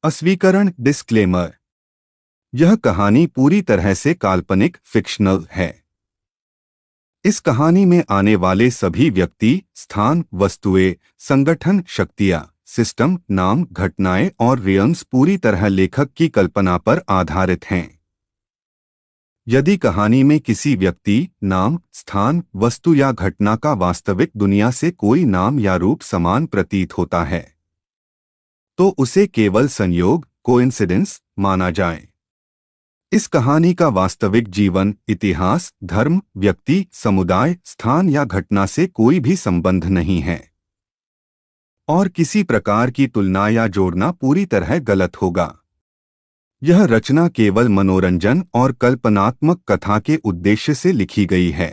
अस्वीकरण disclaimer. यह कहानी पूरी तरह से काल्पनिक फिक्शनल है। इस कहानी में आने वाले सभी व्यक्ति, स्थान, वस्तुएं, संगठन, शक्तियां, सिस्टम, नाम, घटनाएं और रियम्स पूरी तरह लेखक की कल्पना पर आधारित हैं। यदि कहानी में किसी व्यक्ति, नाम, स्थान, वस्तु या घटना का वास्तविक दुनिया से कोई नाम या रूप समान प्रतीत होता है, तो उसे केवल संयोग, कोइंसिडेंस माना जाए। इस कहानी का वास्तविक जीवन, इतिहास, धर्म, व्यक्ति, समुदाय, स्थान या घटना से कोई भी संबंध नहीं है और किसी प्रकार की तुलना या जोड़ना पूरी तरह गलत होगा। यह रचना केवल मनोरंजन और कल्पनात्मक कथा के उद्देश्य से लिखी गई है।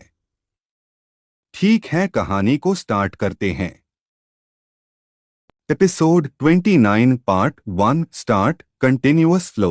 ठीक है, कहानी को स्टार्ट करते हैं। Episode 29 part 1 start continuous flow.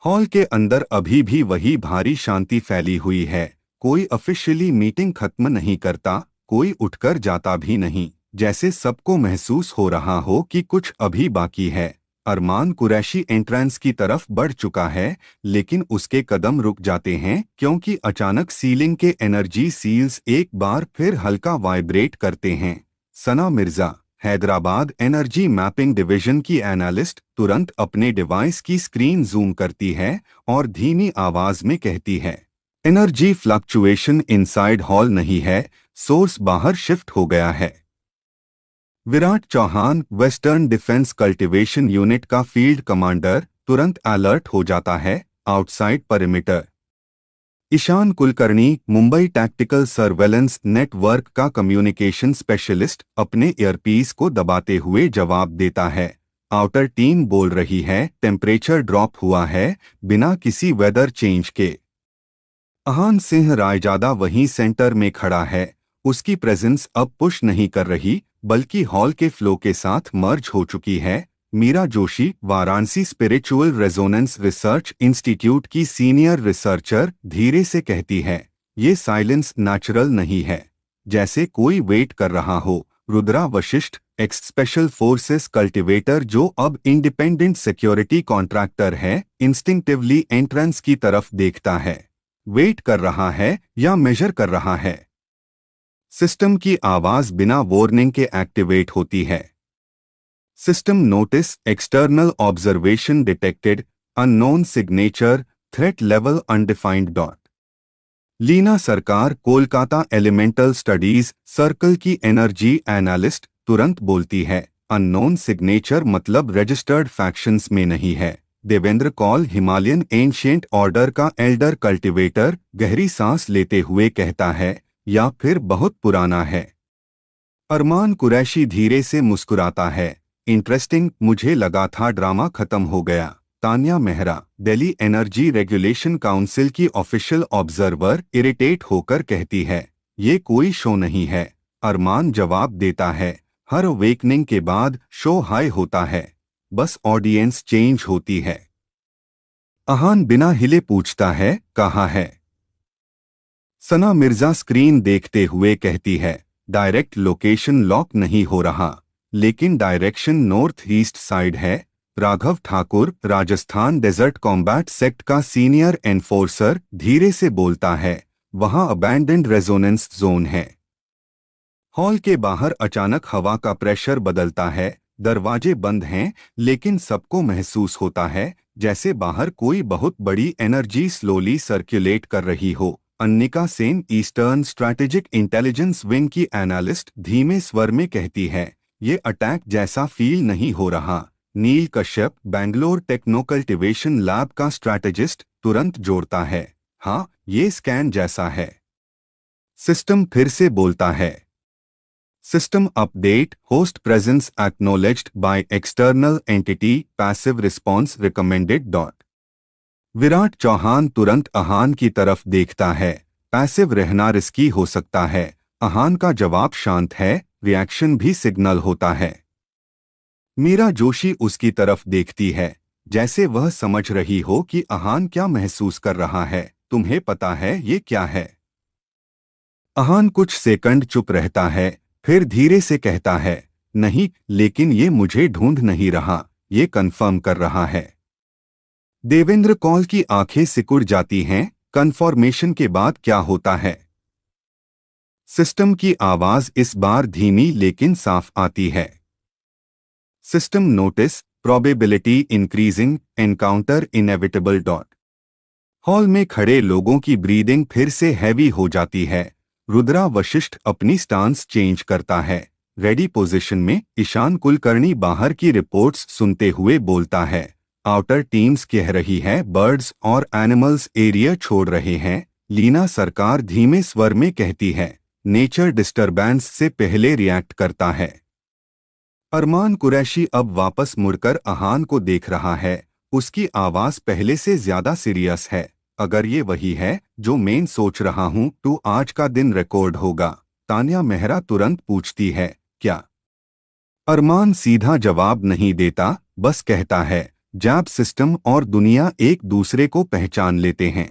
Hall के अंदर अभी भी वही भारी शांति फैली हुई है। कोई ऑफिशियली मीटिंग खत्म नहीं करता, कोई उठकर जाता भी नहीं, जैसे सबको महसूस हो रहा हो कि कुछ अभी बाकी है। अरमान कुरैशी एंट्रेंस की तरफ बढ़ चुका है, लेकिन उसके कदम रुक जाते हैं क्योंकि अचानक सीलिंग के एनर्जी सील्स एक बार फिर हल्का वाइब्रेट करते हैं। Sana Mirza, Hyderabad energy mapping division की एनालिस्ट, तुरंत अपने डिवाइस की स्क्रीन जूम करती है और धीमी आवाज में कहती है, एनर्जी फ्लक्चुएशन इनसाइड हॉल नहीं है, सोर्स बाहर शिफ्ट हो गया है। Virat Chauhan, western defence cultivation unit का फील्ड कमांडर, तुरंत अलर्ट हो जाता है, outside perimeter. Ishan Kulkarni, Mumbai tactical surveillance network का कम्युनिकेशन स्पेशलिस्ट, अपने ईयरपीस को दबाते हुए जवाब देता है, आउटर टीम बोल रही है टेम्परेचर ड्रॉप हुआ है बिना किसी वेदर चेंज के। अहान सिंह रायजादा वहीं सेंटर में खड़ा है। उसकी प्रेजेंस अब पुश नहीं कर रही, बल्कि हॉल के फ्लो के साथ मर्ज हो चुकी है। Meera Joshi, Varanasi spiritual resonance research institute की सीनियर रिसर्चर, धीरे से कहती है, ये साइलेंस नेचुरल नहीं है, जैसे कोई वेट कर रहा हो। Rudra Vashishtha, x special forces cultivator जो अब इंडिपेंडेंट सिक्योरिटी कॉन्ट्रैक्टर है, इंस्टिंक्टिवली एंट्रेंस की तरफ देखता है। वेट कर रहा है या मेजर कर रहा है? सिस्टम की आवाज बिना वार्निंग के एक्टिवेट होती है। System notice, external observation detected, unknown signature, threat level undefined dot. Leena Sarkar, Kolkata elemental studies circle की एनर्जी एनालिस्ट, तुरंत बोलती है, अननोन सिग्नेचर मतलब रजिस्टर्ड फैक्शंस में नहीं है। Devendra Kaul, Himalayan ancient order का एल्डर कल्टिवेटर, गहरी सांस लेते हुए कहता है, या फिर बहुत पुराना है। अरमान कुरैशी धीरे से मुस्कुराता है, इंटरेस्टिंग, मुझे लगा था ड्रामा खत्म हो गया। Tanya Mehra, Delhi energy regulation council की ऑफिशियल ऑब्जर्वर, इरिटेट होकर कहती है, ये कोई शो नहीं है। अरमान जवाब देता है, हर अवेकनिंग के बाद शो हाई होता है, बस ऑडियंस चेंज होती है। अहान बिना हिले पूछता है, कहाँ है? सना मिर्जा स्क्रीन देखते हुए कहती है, डायरेक्ट लोकेशन लॉक नहीं हो रहा, लेकिन डायरेक्शन नॉर्थ ईस्ट साइड है। Raghav Thakur, Rajasthan desert combat sect का सीनियर एनफोर्सर, धीरे से बोलता है, वहां अबैंडन्ड रेजोनेंस जोन है। हॉल के बाहर अचानक हवा का प्रेशर बदलता है, दरवाजे बंद हैं, लेकिन सबको महसूस होता है जैसे बाहर कोई बहुत बड़ी एनर्जी स्लोली सर्कुलेट कर रही हो। Annika Sen, eastern strategic intelligence wing की एनालिस्ट, धीमे स्वर में कहती है, ये अटैक जैसा फील नहीं हो रहा। Neel Kashyap, Bangalore techno cultivation lab का स्ट्रैटेजिस्ट, तुरंत जोड़ता है, हाँ, ये स्कैन जैसा है। सिस्टम फिर से बोलता है, system update, host presence acknowledged by external entity, passive response recommended dot. Virat Chauhan तुरंत अहान की तरफ देखता है, पैसिव रहना रिस्की हो सकता है। अहान का जवाब शांत है, रिएक्शन भी सिग्नल होता है। मीरा जोशी उसकी तरफ देखती है, जैसे वह समझ रही हो कि अहान क्या महसूस कर रहा है। तुम्हें पता है ये क्या है? अहान कुछ सेकंड चुप रहता है, फिर धीरे से कहता है, नहीं, लेकिन ये मुझे ढूंढ नहीं रहा, ये कंफर्म कर रहा है। देवेंद्र कौल की आंखें सिकुड़ जाती हैं। कन्फर्मेशन के बाद क्या होता है? सिस्टम की आवाज इस बार धीमी लेकिन साफ आती है। System notice, probability increasing, encounter inevitable dot. Hall में खड़े लोगों की ब्रीदिंग फिर से हैवी हो जाती है। रुद्रा वशिष्ठ अपनी स्टांस चेंज करता है। रेडी पोजीशन में ईशान कुलकर्णी बाहर की रिपोर्ट्स सुनते हुए बोलता है। आउटर टीम्स कह रही है बर्ड्स और एनिमल्स एरिया छोड़ रहे हैं। लीना सरकार धीमे स्वर में कहती है। नेचर डिस्टरबेंस से पहले रिएक्ट करता है। अरमान कुरैशी अब वापस मुड़कर अहान को देख रहा है। उसकी आवाज पहले से ज्यादा सीरियस है। अगर ये वही है जो मैं सोच रहा हूँ तो आज का दिन रिकॉर्ड होगा। तान्या मेहरा तुरंत पूछती है, क्या? अरमान सीधा जवाब नहीं देता, बस कहता है, जब सिस्टम और दुनिया एक दूसरे को पहचान लेते हैं।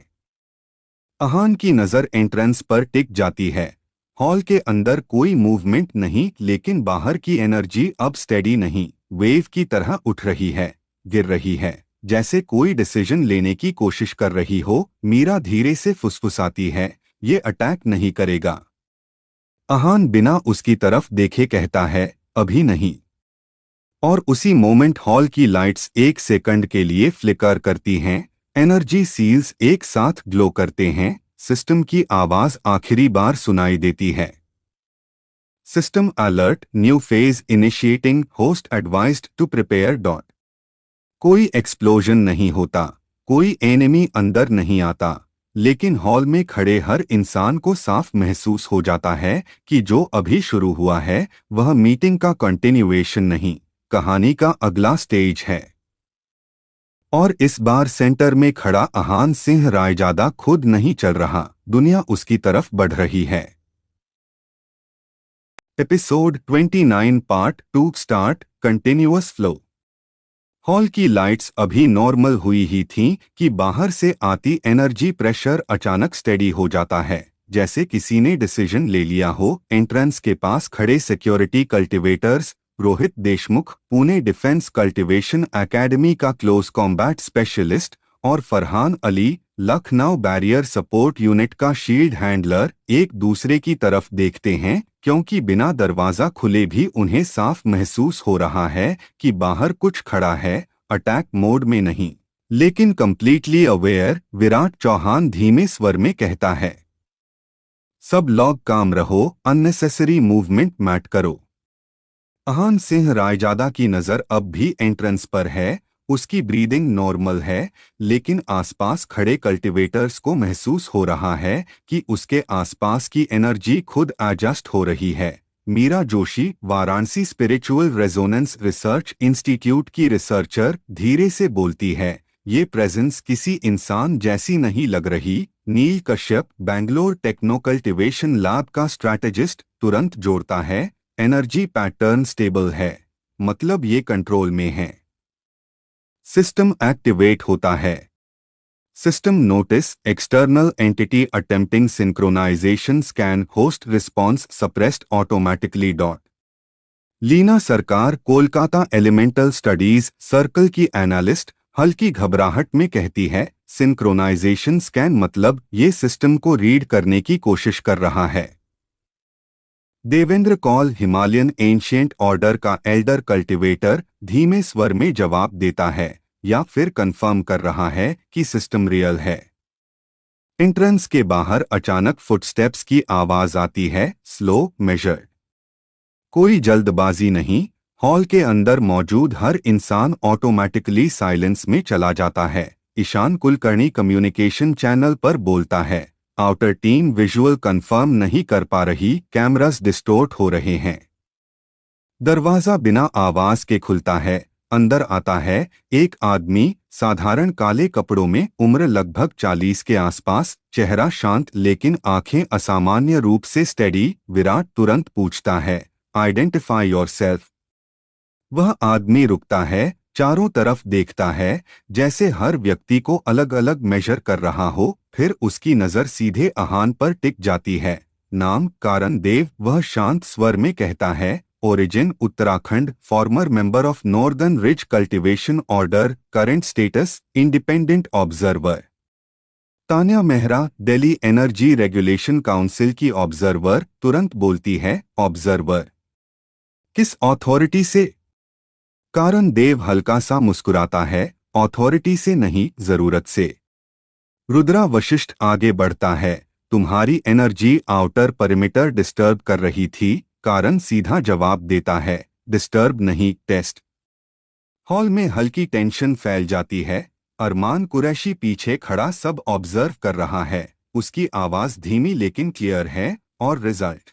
अहान की नज़र एंट्रेंस पर टिक जाती है। हॉल के अंदर कोई मूवमेंट नहीं, लेकिन बाहर की एनर्जी अब स्टेडी नहीं, वेव की तरह उठ रही है, गिर रही है, जैसे कोई डिसीजन लेने की कोशिश कर रही हो। मीरा धीरे से फुसफुसाती है, ये अटैक नहीं करेगा। अहान बिना उसकी तरफ देखे कहता है, अभी नहीं। और उसी मोमेंट हॉल की लाइट्स एक सेकंड के लिए फ्लिकर करती हैं। एनर्जी सील्स एक साथ ग्लो करते हैं। सिस्टम की आवाज आखिरी बार सुनाई देती है। System alert, new phase initiating, host advised to prepare dot. कोई एक्सप्लोजन नहीं होता, कोई एनिमी अंदर नहीं आता, लेकिन हॉल में खड़े हर इंसान को साफ महसूस हो जाता है कि जो अभी शुरू हुआ है वह मीटिंग का कंटिन्यूएशन नहीं, कहानी का अगला स्टेज है। और इस बार सेंटर में खड़ा अहान सिंह रायजादा खुद नहीं चल रहा, दुनिया उसकी तरफ बढ़ रही है। Episode 29 part 2 start, continuous flow. Hall की लाइट्स अभी नॉर्मल हुई ही थीं कि बाहर से आती एनर्जी प्रेशर अचानक स्टेडी हो जाता है, जैसे किसी ने डिसीजन ले लिया हो। एंट्रेंस के पास खड़े security cultivators, Rohit Deshmukh, Pune defence cultivation academy का क्लोज कॉम्बैट स्पेशलिस्ट, और Farhan Ali, Lucknow barrier support unit का शील्ड हैंडलर, एक दूसरे की तरफ देखते हैं, क्योंकि बिना दरवाजा खुले भी उन्हें साफ महसूस हो रहा है कि बाहर कुछ खड़ा है, अटैक मोड में नहीं, लेकिन कंप्लीटली अवेयर। विराट चौहान धीमे स्वर में कहता है, सब लोग काम रहो, अननेसेसरी मूवमेंट मत करो। अहान सिंह रायजादा की नज़र अब भी एंट्रेंस पर है। उसकी ब्रीदिंग नॉर्मल है, लेकिन आसपास खड़े कल्टिवेटर्स को महसूस हो रहा है कि उसके आसपास की एनर्जी खुद एडजस्ट हो रही है। Meera Joshi, Varanasi spiritual resonance research institute की रिसर्चर, धीरे से बोलती है, ये प्रेजेंस किसी इंसान जैसी नहीं लग रही। Neel Kashyap, Bangalore techno cultivation lab का स्ट्रैटेजिस्ट, तुरंत जोड़ता है, एनर्जी पैटर्न स्टेबल है, मतलब ये कंट्रोल में है। सिस्टम एक्टिवेट होता है। System notice, external entity attempting synchronisation, scan, host response suppressed automatically dot. Leena Sarkar, Kolkata elemental studies circle की एनालिस्ट, हल्की घबराहट में कहती है, सिंक्रोनाइजेशन स्कैन मतलब ये सिस्टम को रीड करने की कोशिश कर रहा है। Devendra Kaul, Himalayan ancient order का एल्डर कल्टिवेटर, धीमे स्वर में जवाब देता है, या फिर कंफर्म कर रहा है कि सिस्टम रियल है। एंट्रेंस के बाहर अचानक फुटस्टेप्स की आवाज आती है, स्लो, मेजर्ड। कोई जल्दबाजी नहीं। हॉल के अंदर मौजूद हर इंसान ऑटोमेटिकली साइलेंस में चला जाता है। ईशान कुलकर्णी कम्युनिकेशन चैनल पर बोलता है, आउटर टीम विजुअल कंफर्म नहीं कर पा रही, कैमरास डिस्टोर्ट हो रहे हैं। दरवाजा बिना आवाज के खुलता है। अंदर आता है एक आदमी, साधारण काले कपड़ों में, उम्र लगभग 40 के आसपास, चेहरा शांत लेकिन आंखें असामान्य रूप से स्टेडी। विराट तुरंत पूछता है, आइडेंटिफाई योरसेल्फ। वह आदमी रुकता है, चारों तरफ देखता है, जैसे हर व्यक्ति को अलग अलग मेजर कर रहा हो, फिर उसकी नजर सीधे अहान पर टिक जाती है। नाम, कारण देव, वह शांत स्वर में कहता है, origin Uttarakhand, farmer member of northern ridge cultivation order, current status independent observer. Tanya Mehra, Delhi energy regulation council की ऑब्जर्वर, तुरंत बोलती है ऑब्जर्वर किस अथॉरिटी से? कारण देव हल्का सा मुस्कुराता है, अथॉरिटी से नहीं, जरूरत से। रुद्रा वशिष्ठ आगे बढ़ता है, तुम्हारी एनर्जी आउटर परिमीटर डिस्टर्ब कर रही थी। कारण सीधा जवाब देता है, डिस्टर्ब नहीं, टेस्ट। हॉल में हल्की टेंशन फैल जाती है। अरमान कुरैशी पीछे खड़ा सब ऑब्जर्व कर रहा है। उसकी आवाज धीमी लेकिन क्लियर है, और रिजल्ट?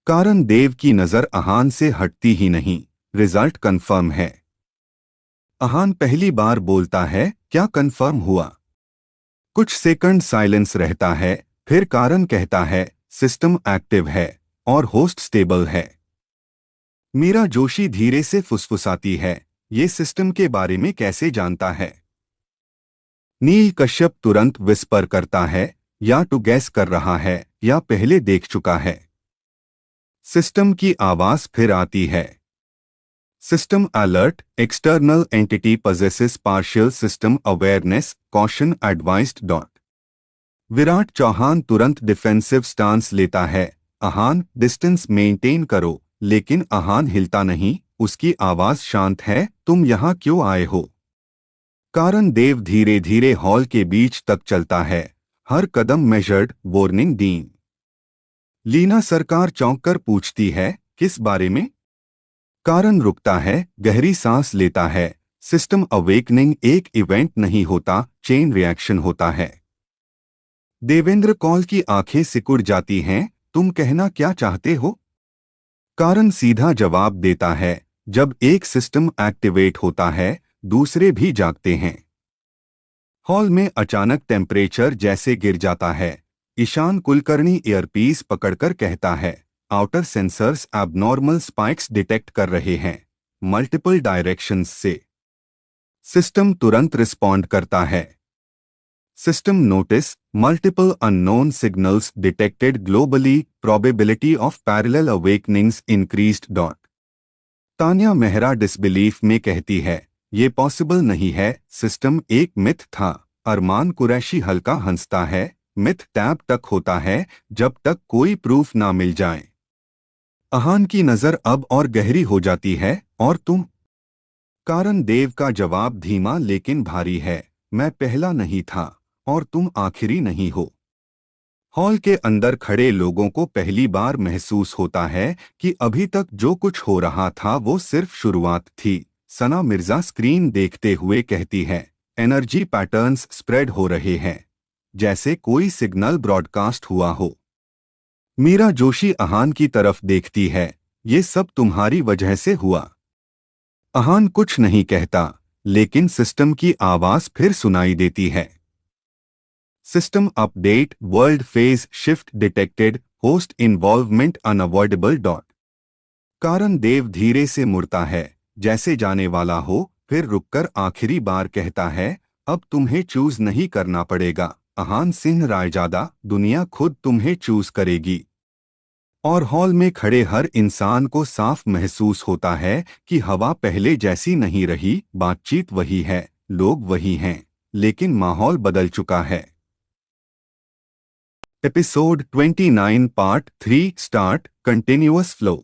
कारण देव की नजर अहान से हटती ही नहीं। रिजल्ट कंफर्म है। अहान पहली बार बोलता है, क्या कंफर्म हुआ? कुछ सेकंड साइलेंस रहता है, फिर कारण कहता है, सिस्टम एक्टिव है और होस्ट स्टेबल है। मीरा जोशी धीरे से फुसफुसाती है, ये सिस्टम के बारे में कैसे जानता है? नील कश्यप तुरंत विस्पर करता है, या टू गैस कर रहा है या पहले देख चुका है। सिस्टम की आवाज फिर आती है, system alert, external entity possesses partial system awareness, caution advised. Virat Chauhan तुरंत डिफेंसिव स्टांस लेता है, अहान डिस्टेंस मेंटेन करो। लेकिन अहान हिलता नहीं, उसकी आवाज शांत है, तुम यहाँ क्यों आए हो? कारण देव धीरे धीरे हॉल के बीच तक चलता है, हर कदम मेजर्ड, वार्निंग डीन। लीना सरकार चौंक कर पूछती है, किस बारे में? कारण रुकता है, गहरी सांस लेता है, सिस्टम अवेकनिंग एक इवेंट नहीं होता, चेन रिएक्शन होता है। देवेंद्र कौल की आंखें सिकुड़ जाती हैं, तुम कहना क्या चाहते हो? कारण सीधा जवाब देता है, जब एक सिस्टम एक्टिवेट होता है, दूसरे भी जागते हैं। हॉल में अचानक टेम्परेचर जैसे गिर जाता है। ईशान कुलकर्णी ईयरपीस पकड़कर कहता है, outer sensors abnormal spikes detect कर रहे हैं, मल्टीपल डायरेक्शंस से। सिस्टम तुरंत रिस्पॉन्ड करता है। System notice, multiple unknown signals detected globally, probability of parallel awakenings increased. Tanya Mehra disbelief में कहती है, ये पॉसिबल नहीं है, सिस्टम एक मिथ था। अरमान कुरैशी हल्का हंसता है, मिथ टैब तक होता है जब तक कोई प्रूफ ना मिल जाए। अहान की नजर अब और गहरी हो जाती है, और तुम? कारण देव का जवाब धीमा लेकिन भारी है, मैं पहला नहीं था और तुम आखिरी नहीं हो। हॉल के अंदर खड़े लोगों को पहली बार महसूस होता है कि अभी तक जो कुछ हो रहा था वो सिर्फ शुरुआत थी। सना मिर्जा स्क्रीन देखते हुए कहती है, एनर्जी पैटर्न्स स्प्रेड हो रहे हैं, जैसे कोई सिग्नल ब्रॉडकास्ट हुआ हो। मीरा जोशी अहान की तरफ देखती है, ये सब तुम्हारी वजह से हुआ। अहान कुछ नहीं कहता, लेकिन सिस्टम की आवाज फिर सुनाई देती है, system update, world phase shift detected, host involvement unavoidable. कारण देव धीरे से मुड़ता है, जैसे जाने वाला हो, फिर रुककर आखिरी बार कहता है, अब तुम्हें चूज नहीं करना पड़ेगा अहान सिंह रायजादा, दुनिया खुद तुम्हें चूज करेगी। और हॉल में खड़े हर इंसान को साफ महसूस होता है कि हवा पहले जैसी नहीं रही, बातचीत वही है, लोग वही हैं, लेकिन माहौल बदल चुका है। Episode 29 part 3 start, continuous flow.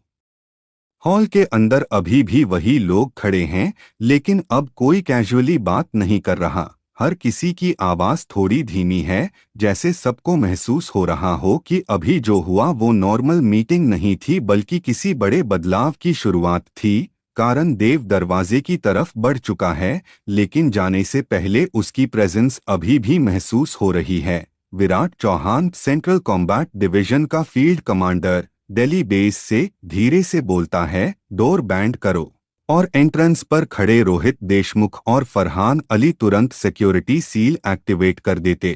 Hall के अंदर अभी भी वही लोग खड़े हैं, लेकिन अब कोई कैजुअली बात नहीं कर रहा। हर किसी की आवाज थोड़ी धीमी है, जैसे सबको महसूस हो रहा हो कि अभी जो हुआ वो नॉर्मल मीटिंग नहीं थी बल्कि किसी बड़े बदलाव की शुरुआत थी। कारण देव दरवाजे की तरफ बढ़ चुका है, लेकिन जाने से पहले उसकी प्रेजेंस अभी भी महसूस हो रही है। Virat Chauhan, central combat division का फील्ड कमांडर, दिल्ली बेस से धीरे से बोलता है, डोर बैंड करो। और एंट्रेंस पर खड़े रोहित देशमुख और फरहान अली तुरंत सिक्योरिटी सील एक्टिवेट कर देते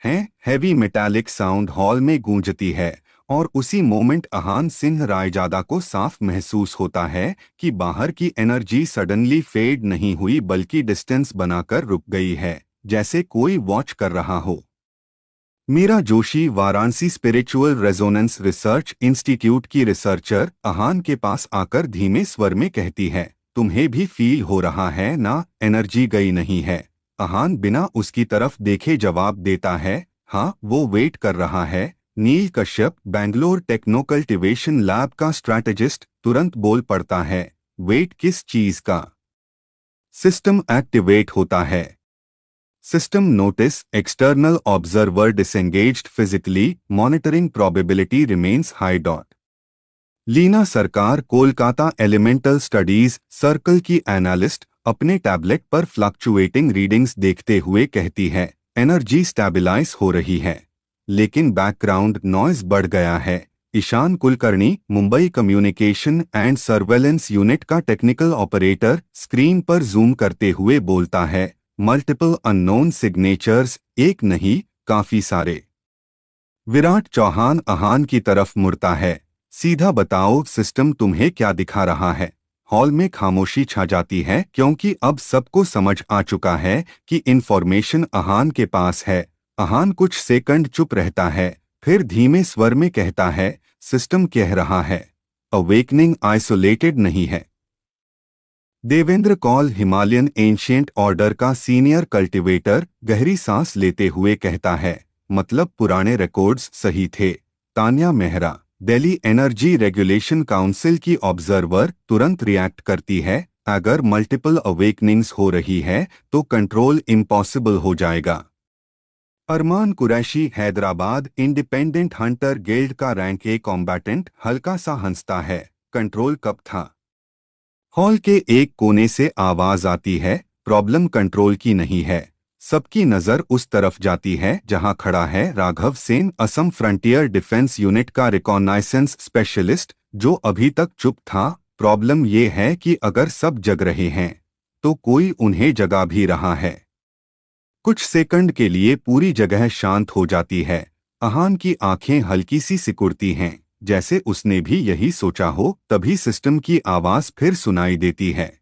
हैं। हैवी मेटालिक साउंड हॉल में गूंजती है, और उसी मोमेंट अहान सिंह रायजादा को साफ महसूस होता है कि बाहर की एनर्जी सडनली फेड नहीं हुई बल्कि डिस्टेंस बनाकर रुक गई है, जैसे कोई वॉच कर रहा हो। Meera Joshi Varanasi spiritual resonance research institute की रिसर्चर अहान के पास आकर धीमे स्वर में कहती है, तुम्हें भी फील हो रहा है ना, एनर्जी गई नहीं है। अहान बिना उसकी तरफ देखे जवाब देता है, हाँ वो वेट कर रहा है। Neel Kashyap Bangalore techno cultivation lab का स्ट्रैटेजिस्ट तुरंत बोल पड़ता है, वेट किस चीज का? सिस्टम एक्टिवेट होता है। System notice external observer disengaged physically monitoring probability remains high. Leena Sarkar Kolkata elemental studies circle की एनालिस्ट अपने टैबलेट पर फ्लक्चुएटिंग रीडिंग्स देखते हुए कहती है, एनर्जी स्टेबलाइज हो रही है लेकिन बैकग्राउंड नॉइज बढ़ गया है। Ishaan Kulkarni Mumbai communication and surveillance unit का टेक्निकल ऑपरेटर स्क्रीन पर जूम करते हुए बोलता है, मल्टीपल अननोन सिग्नेचर्स, एक नहीं काफी सारे। विराट चौहान अहान की तरफ मुड़ता है, सीधा बताओ सिस्टम तुम्हें क्या दिखा रहा है? हॉल में खामोशी छा जाती है क्योंकि अब सबको समझ आ चुका है कि इंफॉर्मेशन अहान के पास है। अहान कुछ सेकंड चुप रहता है, फिर धीमे स्वर में कहता है, सिस्टम कह रहा है अवेकनिंग आइसोलेटेड नहीं है। Devendra Kaul Himalayan ancient order का सीनियर कल्टीवेटर गहरी सांस लेते हुए कहता है, मतलब पुराने रिकॉर्ड्स सही थे। Tanya Mehra Delhi energy regulation council की ऑब्जर्वर तुरंत रिएक्ट करती है, अगर मल्टीपल अवेकनिंग्स हो रही है तो कंट्रोल इम्पॉसिबल हो जाएगा। Arman Qureshi Hyderabad independent hunter guild का रैंक ए कॉम्बैटेंट हल्का सा हंसता है, कंट्रोल कब था? हॉल के एक कोने से आवाज आती है, प्रॉब्लम कंट्रोल की नहीं है। सबकी नजर उस तरफ जाती है जहां खड़ा है Raghav Sen, Assam frontier defence unit का रिकॉनाइसेंस स्पेशलिस्ट, जो अभी तक चुप था। प्रॉब्लम ये है कि अगर सब जग रहे हैं तो कोई उन्हें जगा भी रहा है। कुछ सेकंड के लिए पूरी जगह शांत हो जाती है। अहान की आंखें हल्की सी सिकुड़ती हैं, जैसे उसने भी यही सोचा हो। तभी सिस्टम की आवाज फिर सुनाई देती है,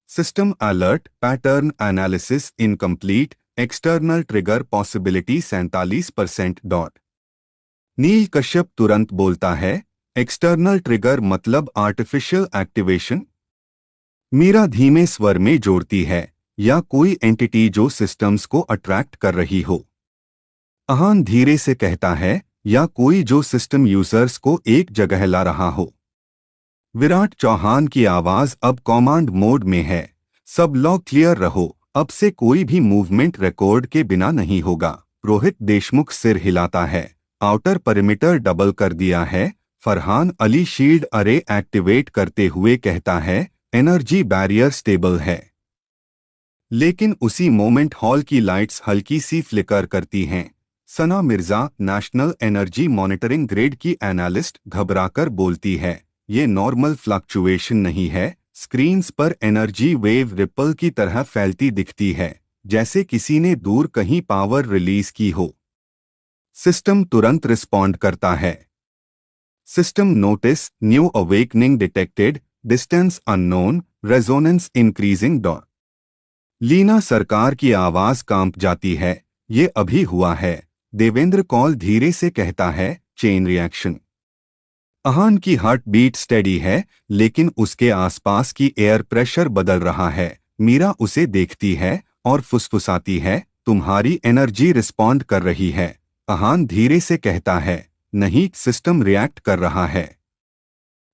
system alert, pattern analysis incomplete, external trigger possibility 47%। नील कश्यप तुरंत बोलता है, एक्सटर्नल ट्रिगर मतलब आर्टिफिशियल एक्टिवेशन? मीरा धीमे स्वर में जोड़ती है, या कोई एंटिटी जो सिस्टम्स को अट्रैक्ट कर रही हो। अहान धीरे से कहता है, या कोई जो सिस्टम यूजर्स को एक जगह ला रहा हो। विराट चौहान की आवाज अब कमांड मोड में है, सब लोग क्लियर रहो, अब से कोई भी मूवमेंट रिकॉर्ड के बिना नहीं होगा। रोहित देशमुख सिर हिलाता है, आउटर परिमीटर डबल कर दिया है। फरहान अली शील्ड अरे एक्टिवेट करते हुए कहता है, एनर्जी बैरियर स्टेबल है। लेकिन उसी मोमेंट हॉल की लाइट्स हल्की सी फ्लिकर करती हैं। Sana Mirza national energy monitoring grade की एनालिस्ट घबराकर बोलती है, ये नॉर्मल फ्लक्चुएशन नहीं है। स्क्रीन्स पर एनर्जी वेव रिपल की तरह फैलती दिखती है, जैसे किसी ने दूर कहीं पावर रिलीज की हो। सिस्टम तुरंत रिस्पॉन्ड करता है, system notice new awakening detected, distance unknown, resonance increasing. Leena Sarkar की आवाज कांप जाती है, ये अभी हुआ है। देवेंद्र कौल धीरे से कहता है, चेन रिएक्शन। अहान की हार्ट बीट स्टेडी है, लेकिन उसके आसपास की एयर प्रेशर बदल रहा है। मीरा उसे देखती है और फुसफुसाती है, तुम्हारी एनर्जी रिस्पॉन्ड कर रही है। अहान धीरे से कहता है, नहीं, सिस्टम रिएक्ट कर रहा है।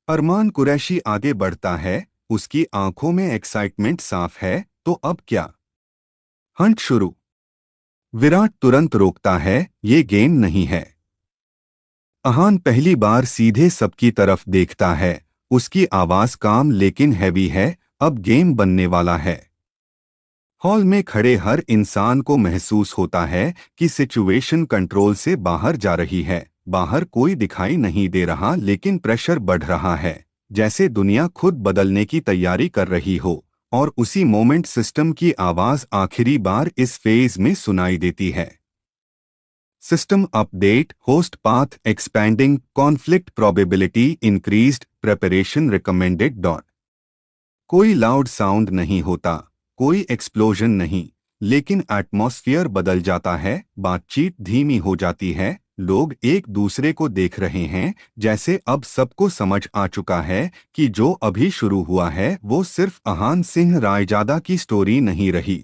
अरमान कुरैशी आगे बढ़ता है, उसकी आंखों में एक्साइटमेंट साफ है, तो अब क्या? हंट शुरू। विराट तुरंत रोकता है, ये गेम नहीं है। अहान पहली बार सीधे सबकी तरफ देखता है, उसकी आवाज काम लेकिन हैवी है, अब गेम बनने वाला है। हॉल में खड़े हर इंसान को महसूस होता है कि सिचुएशन कंट्रोल से बाहर जा रही है। बाहर कोई दिखाई नहीं दे रहा, लेकिन प्रेशर बढ़ रहा है, जैसे दुनिया खुद बदलने की तैयारी कर रही हो। और उसी मोमेंट सिस्टम की आवाज आखिरी बार इस फेज में सुनाई देती है, system update, host path expanding, conflict probability increased, preparation recommended. कोई लाउड साउंड नहीं होता, कोई एक्सप्लोजन नहीं, लेकिन एटमॉस्फेयर बदल जाता है, बातचीत धीमी हो जाती है, लोग एक दूसरे को देख रहे हैं, जैसे अब सबको समझ आ चुका है कि जो अभी शुरू हुआ है वो सिर्फ अहान सिंह रायजादा की स्टोरी नहीं रही।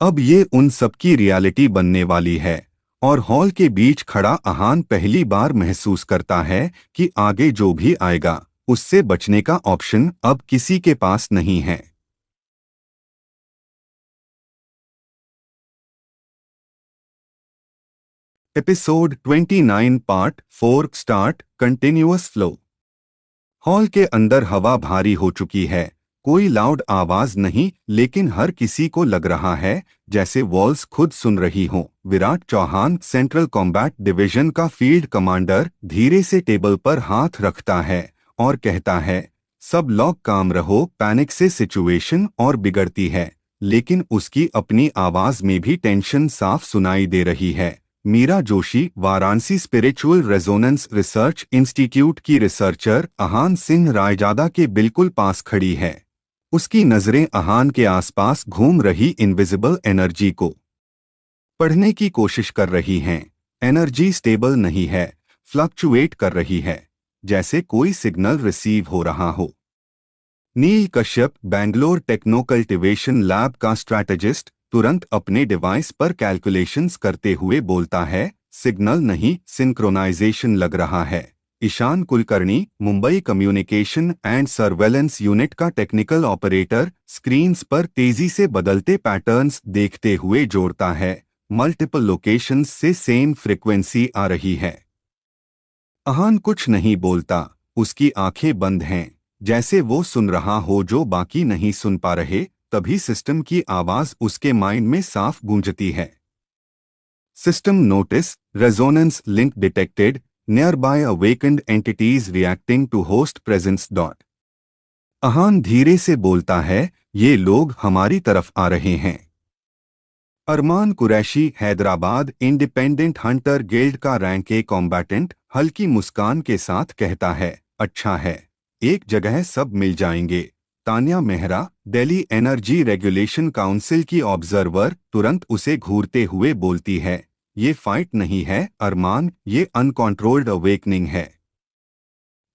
अब ये उन सबकी रियलिटी बनने वाली है। और हॉल के बीच खड़ा अहान पहली बार महसूस करता है कि आगे जो भी आएगा उससे बचने का ऑप्शन अब किसी के पास नहीं है। Episode 29 part 4 start continuous flow. Hall के अंदर हवा भारी हो चुकी है। कोई लाउड आवाज नहीं, लेकिन हर किसी को लग रहा है जैसे वॉल्स खुद सुन रही हों। Virat Chauhan, central combat division का फील्ड कमांडर, धीरे से टेबल पर हाथ रखता है और कहता है, सब लोग काम रहो, पैनिक से सिचुएशन और बिगड़ती है। लेकिन उसकी अपनी आवाज में भी टेंशन साफ सुनाई दे रही है। Meera Joshi, Varanasi spiritual resonance research institute की रिसर्चर, अहान सिंह रायजादा के बिल्कुल पास खड़ी है। उसकी नजरें अहान के आसपास घूम रही इनविजिबल एनर्जी को पढ़ने की कोशिश कर रही हैं। एनर्जी स्टेबल नहीं है, फ्लक्चुएट कर रही है, जैसे कोई सिग्नल रिसीव हो रहा हो। Neel Kashyap, Bangalore techno cultivation lab का स्ट्रैटेजिस्ट, तुरंत अपने डिवाइस पर कैलकुलेशंस करते हुए बोलता है, सिग्नल नहीं, सिंक्रोनाइजेशन लग रहा है। Ishaan Kulkarni, Mumbai communication and surveillance unit का टेक्निकल ऑपरेटर, स्क्रीन्स पर तेजी से बदलते पैटर्न्स देखते हुए जोड़ता है, मल्टीपल लोकेशंस से सेम फ्रीक्वेंसी आ रही है। अहान कुछ नहीं बोलता, उसकी आंखें बंद हैं, जैसे वो सुन रहा हो जो बाकी नहीं सुन पा रहे। तभी सिस्टम की आवाज उसके माइंड में साफ गूंजती है। System notice, resonance link detected, near by awakened entities reacting to host presence dot. Ahaan धीरे से बोलता है, ये लोग हमारी तरफ आ रहे हैं। Arman Qureshi, Hyderabad independent hunter guild का रैंक ए कॉम्बैटेंट, हल्की मुस्कान के साथ कहता है, अच्छा है, एक जगह सब मिल जाएंगे। Tanya Mehra, Delhi energy regulation council की ऑब्जर्वर, तुरंत उसे घूरते हुए बोलती है, ये फाइट नहीं है अरमान, ये अनकंट्रोल्ड अवेकनिंग है।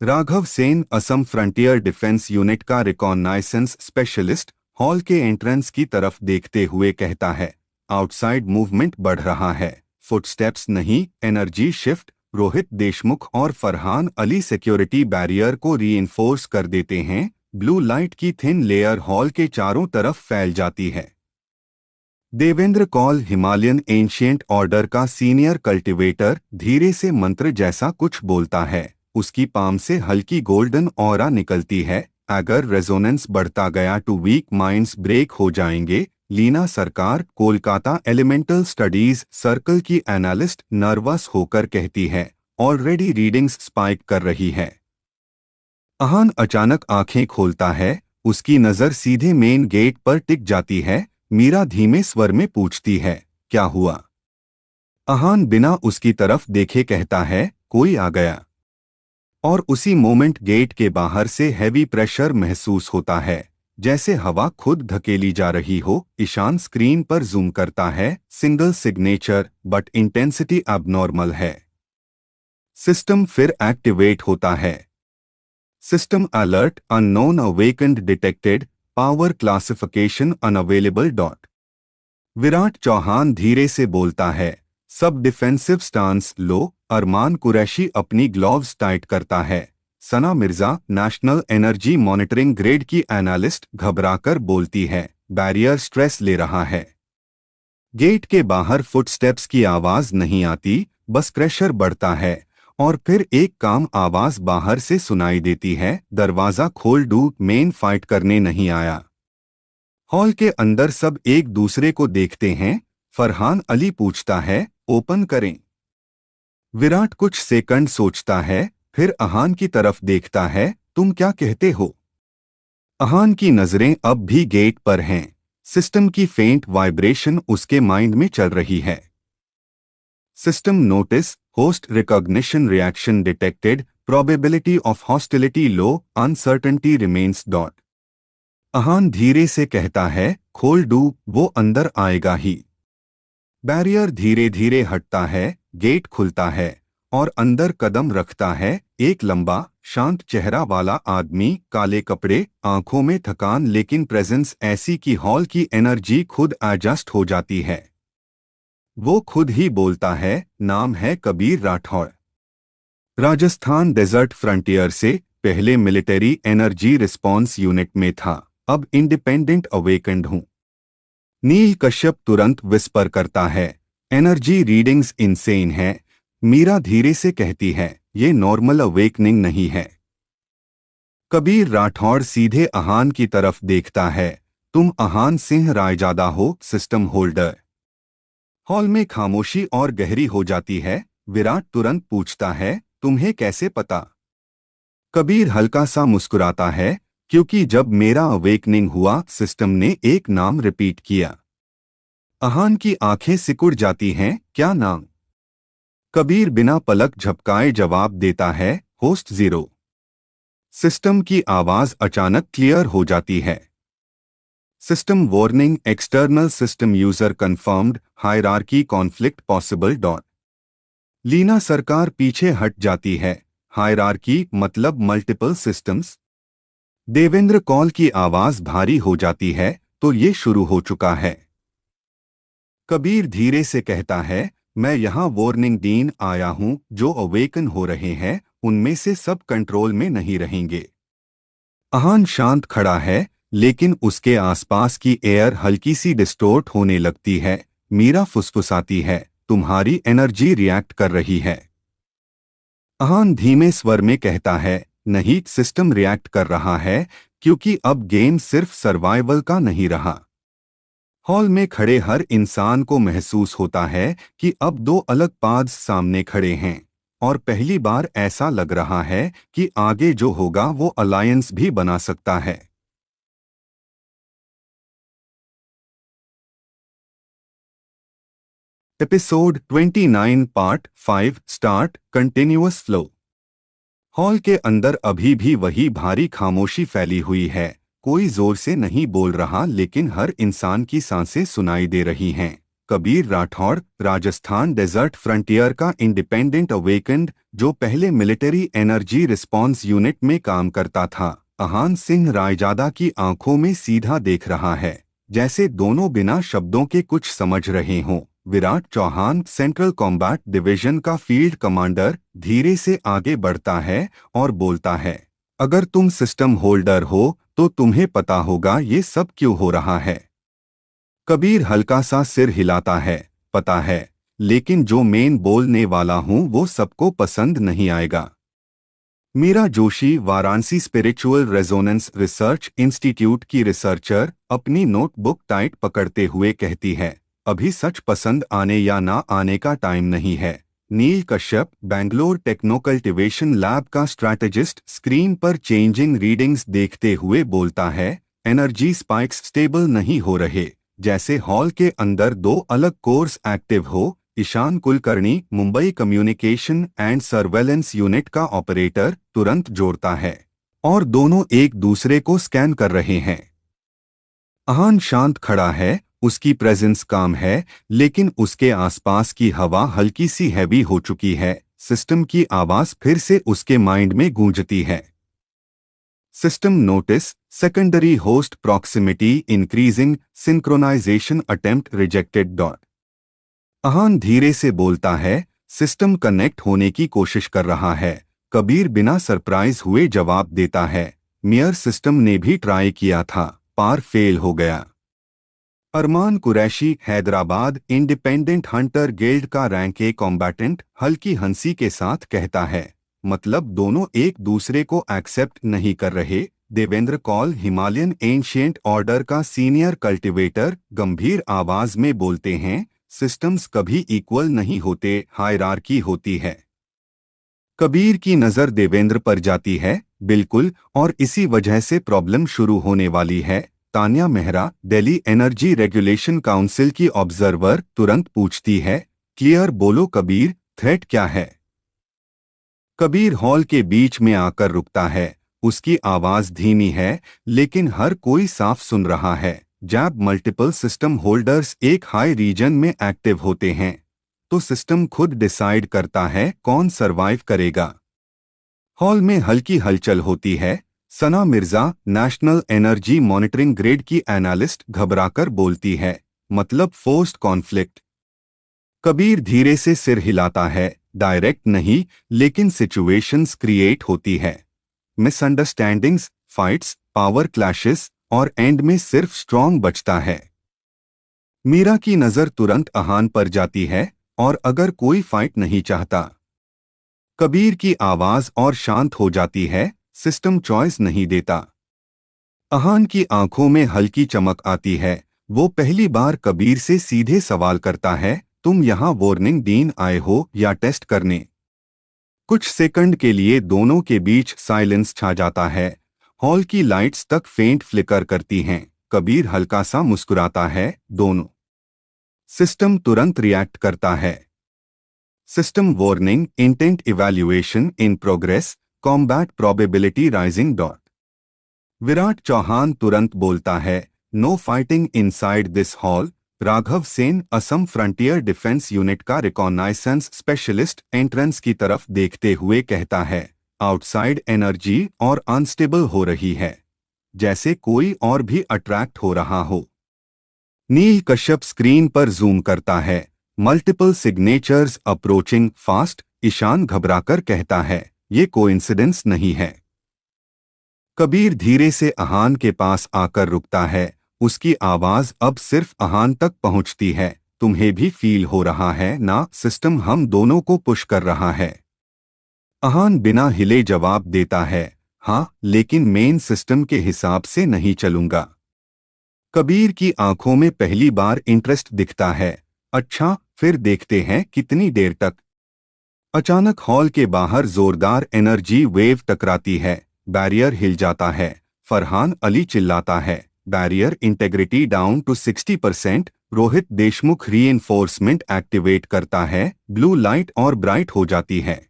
Raghav Sen, Assam frontier defence unit का रिकॉग्नाइसेंस स्पेशलिस्ट, हॉल के एंट्रेंस की तरफ देखते हुए कहता है, आउटसाइड मूवमेंट बढ़ रहा है, फुटस्टेप्स नहीं, एनर्जी शिफ्ट। रोहित देशमुख और फरहान अली सिक्योरिटी बैरियर को रीइंफोर्स कर देते हैं। ब्लू लाइट की थिन लेयर हॉल के चारों तरफ फैल जाती है। Devendra Kaul, Himalayan ancient order का सीनियर कल्टिवेटर, धीरे से मंत्र जैसा कुछ बोलता है। उसकी पाम से हल्की गोल्डन ऑरा निकलती है। अगर रेजोनेंस बढ़ता गया तो वीक माइंड्स ब्रेक हो जाएंगे। Leena Sarkar, Kolkata elemental studies circle की एनालिस्ट, नर्वस होकर कहती है, ऑलरेडी रीडिंग्स स्पाइक कर रही है। अहान अचानक आंखें खोलता है, उसकी नजर सीधे मेन गेट पर टिक जाती है। मीरा धीमे स्वर में पूछती है, क्या हुआ? अहान बिना उसकी तरफ देखे कहता है, कोई आ गया। और उसी मोमेंट गेट के बाहर से हैवी प्रेशर महसूस होता है, जैसे हवा खुद धकेली जा रही हो। ईशान स्क्रीन पर जूम करता है, single signature but intensity abnormal है। सिस्टम फिर एक्टिवेट होता है। System alert, unknown awakened detected, power classification unavailable dot. Virat Chauhan धीरे से बोलता है, सब डिफेंसिव स्टांस लो। अरमान कुरैशी अपनी ग्लोव्स टाइट करता है। Sana Mirza, national energy monitoring grade की एनालिस्ट, घबराकर बोलती है, बैरियर स्ट्रेस ले रहा है। गेट के बाहर फुटस्टेप्स की आवाज नहीं आती, बस प्रेशर बढ़ता है। और फिर एक काम आवाज बाहर से सुनाई देती है, दरवाजा खोल दू, मेन फाइट करने नहीं आया। हॉल के अंदर सब एक दूसरे को देखते हैं। फरहान अली पूछता है, ओपन करें? विराट कुछ सेकंड सोचता है, फिर अहान की तरफ देखता है, तुम क्या कहते हो? अहान की नजरें अब भी गेट पर हैं। सिस्टम की फेंट वाइब्रेशन उसके माइंड में चल रही है। System notice, host recognition reaction detected, probability of hostility low, uncertainty remains dot. Ahaan धीरे से कहता है, खोल दू, वो अंदर आएगा ही। बैरियर धीरे धीरे हटता है, गेट खुलता है और अंदर कदम रखता है एक लंबा शांत चेहरा वाला आदमी, काले कपड़े, आंखों में थकान, लेकिन प्रेजेंस ऐसी कि हॉल की एनर्जी खुद एडजस्ट हो जाती है। वो खुद ही बोलता है, नाम है कबीर राठौड़। राजस्थान डेजर्ट फ्रंटियर से पहले मिलिट्री एनर्जी रिस्पॉन्स यूनिट में था, अब इंडिपेंडेंट अवेकन्ड हूं। नील कश्यप तुरंत विस्पर करता है, एनर्जी रीडिंग्स इनसेन है। मीरा धीरे से कहती है, ये नॉर्मल अवेकनिंग नहीं है। कबीर राठौड़ सीधे अहान की तरफ देखता है, तुम अहान सिंह रायजादा हो, सिस्टम होल्डर। हॉल में खामोशी और गहरी हो जाती है। विराट तुरंत पूछता है, तुम्हें कैसे पता? कबीर हल्का सा मुस्कुराता है, क्योंकि जब मेरा अवेकनिंग हुआ सिस्टम ने एक नाम रिपीट किया। अहान की आंखें सिकुड़ जाती हैं, क्या नाम? कबीर बिना पलक झपकाए जवाब देता है, होस्ट जीरो। सिस्टम की आवाज अचानक क्लियर हो जाती है। System warning, external system user confirmed, hierarchy conflict possible dot. Leena Sarkar पीछे हट जाती है। हायरार्की मतलब मल्टीपल सिस्टम्स। देवेंद्र कॉल की आवाज भारी हो जाती है, तो ये शुरू हो चुका है। कबीर धीरे से कहता है, मैं यहाँ वार्निंग देन आया हूँ, जो अवेकन हो रहे हैं उनमें से सब कंट्रोल में नहीं रहेंगे। अहान शांत खड़ा है, लेकिन उसके आसपास की एयर हल्की सी डिस्टोर्ट होने लगती है। मीरा फुसफुसाती है, तुम्हारी एनर्जी रिएक्ट कर रही है। अहान धीमे स्वर में कहता है, नहीं, सिस्टम रिएक्ट कर रहा है, क्योंकि अब गेम सिर्फ सर्वाइवल का नहीं रहा। हॉल में खड़े हर इंसान को महसूस होता है कि अब दो अलग पाथ्स सामने खड़े हैं, और पहली बार ऐसा लग रहा है कि आगे जो होगा वो अलायंस भी बना सकता है। Episode 29 part 5 start continuous flow. Hall के अंदर अभी भी वही भारी खामोशी फैली हुई है। कोई जोर से नहीं बोल रहा, लेकिन हर इंसान की सांसें सुनाई दे रही हैं। कबीर राठौड़, राजस्थान डेजर्ट फ्रंटियर का इंडिपेंडेंट अवेकन्ड, जो पहले मिलिट्री एनर्जी रिस्पॉन्स यूनिट में काम करता था, अहान सिंह रायजादा की आंखों में सीधा देख रहा है, जैसे दोनों बिना शब्दों के कुछ समझ रहे हों। Virat Chauhan, central combat division का फील्ड कमांडर, धीरे से आगे बढ़ता है और बोलता है, अगर तुम सिस्टम होल्डर हो तो तुम्हें पता होगा ये सब क्यों हो रहा है। कबीर हल्का सा सिर हिलाता है, पता है, लेकिन जो मेन बोलने वाला हूं वो सबको पसंद नहीं आएगा। Meera Joshi, Varanasi spiritual resonance research institute की रिसर्चर, अपनी नोटबुक टाइट पकड़ते हुए कहती है, अभी सच पसंद आने या ना आने का टाइम नहीं है। Neel Kashyap, Bangalore techno cultivation lab का स्ट्रैटेजिस्ट, स्क्रीन पर चेंजिंग रीडिंग्स देखते हुए बोलता है, एनर्जी स्पाइक्स स्टेबल नहीं हो रहे, जैसे हॉल के अंदर दो अलग कोर्स एक्टिव हो। Ishaan Kulkarni, Mumbai communication and surveillance unit का ऑपरेटर, तुरंत जोड़ता है, और दोनों एक दूसरे को स्कैन कर रहे हैं। अहान शांत खड़ा है, उसकी प्रेजेंस काम है, लेकिन उसके आसपास की हवा हल्की सी हैवी हो चुकी है। सिस्टम की आवाज फिर से उसके माइंड में गूंजती है। System notice, secondary host proximity increasing, synchronization attempt rejected dot. Ahaan धीरे से बोलता है, सिस्टम कनेक्ट होने की कोशिश कर रहा है। कबीर बिना सरप्राइज हुए जवाब देता है, मेयर सिस्टम ने भी ट्राई किया था, पार फेल हो गया। Arman Qureshi, Hyderabad independent hunter guild का रैंक ए कॉम्बैटेंट, हल्की हंसी के साथ कहता है, मतलब दोनों एक दूसरे को एक्सेप्ट नहीं कर रहे। Devendra Kaul, Himalayan ancient order का सीनियर कल्टिवेटर, गंभीर आवाज में बोलते हैं, सिस्टम्स कभी इक्वल नहीं होते, हायरार्की होती है। कबीर की नज़र देवेंद्र पर जाती है, बिल्कुल, और इसी वजह से प्रॉब्लम शुरू होने वाली है। Tanya Mehra, Delhi energy regulation council की ऑब्जर्वर, तुरंत पूछती है, क्लियर बोलो कबीर, थ्रेट क्या है? कबीर हॉल के बीच में आकर रुकता है, उसकी आवाज धीमी है, लेकिन हर कोई साफ सुन रहा है। जब मल्टीपल सिस्टम होल्डर्स एक हाई रीजन में एक्टिव होते हैं, तो सिस्टम खुद डिसाइड करता है कौन सरवाइव करेगा। हॉल में हल्की हलचल होती है। Sana Mirza, national energy monitoring grid की एनालिस्ट, घबराकर बोलती है, मतलब फोर्स्ड कॉन्फ्लिक्ट। कबीर धीरे से सिर हिलाता है, डायरेक्ट नहीं, लेकिन सिचुएशंस क्रिएट होती है। मिसअंडरस्टैंडिंग्स, फाइट्स, पावर क्लैशेस, और एंड में सिर्फ स्ट्रॉन्ग बचता है। मीरा की नजर तुरंत अहान पर जाती है, और अगर कोई फाइट नहीं चाहता। कबीर की आवाज और शांत हो जाती है, सिस्टम चॉइस नहीं देता। अहान की आंखों में हल्की चमक आती है। वो पहली बार कबीर से सीधे सवाल करता है, तुम यहाँ वार्निंग देने आए हो या टेस्ट करने? कुछ सेकंड के लिए दोनों के बीच साइलेंस छा जाता है। हॉल की लाइट्स तक फेंट फ्लिकर करती हैं। कबीर हल्का सा मुस्कुराता है, दोनों। सिस्टम तुरंत रिएक्ट करता है। System warning, intent evaluation in progress, combat probability rising dot. Virat Chauhan तुरंत बोलता है, no fighting inside this hall. Raghav Sen, Assam frontier defence unit का रिकॉनाइसेंस स्पेशलिस्ट, एंट्रेंस की तरफ देखते हुए कहता है, आउटसाइड एनर्जी और अनस्टेबल हो रही है, जैसे कोई और भी अट्रैक्ट हो रहा हो। नील कश्यप स्क्रीन पर जूम करता है, multiple signatures approaching fast. Ishaan घबराकर कहता है, ये कोइंसिडेंस नहीं है। कबीर धीरे से अहान के पास आकर रुकता है। उसकी आवाज अब सिर्फ अहान तक पहुंचती है, तुम्हें भी फील हो रहा है ना, सिस्टम हम दोनों को पुश कर रहा है। अहान बिना हिले जवाब देता है, हाँ, लेकिन मेन सिस्टम के हिसाब से नहीं चलूंगा। कबीर की आंखों में पहली बार इंटरेस्ट दिखता है। अच्छा, फिर देखते हैं कितनी देर तक। अचानक हॉल के बाहर जोरदार एनर्जी वेव टकराती है। बैरियर हिल जाता है। फरहान अली चिल्लाता है, barrier integrity down to 60%। Rohit Deshmukh reinforcement activate करता है। ब्लू लाइट और ब्राइट हो जाती है।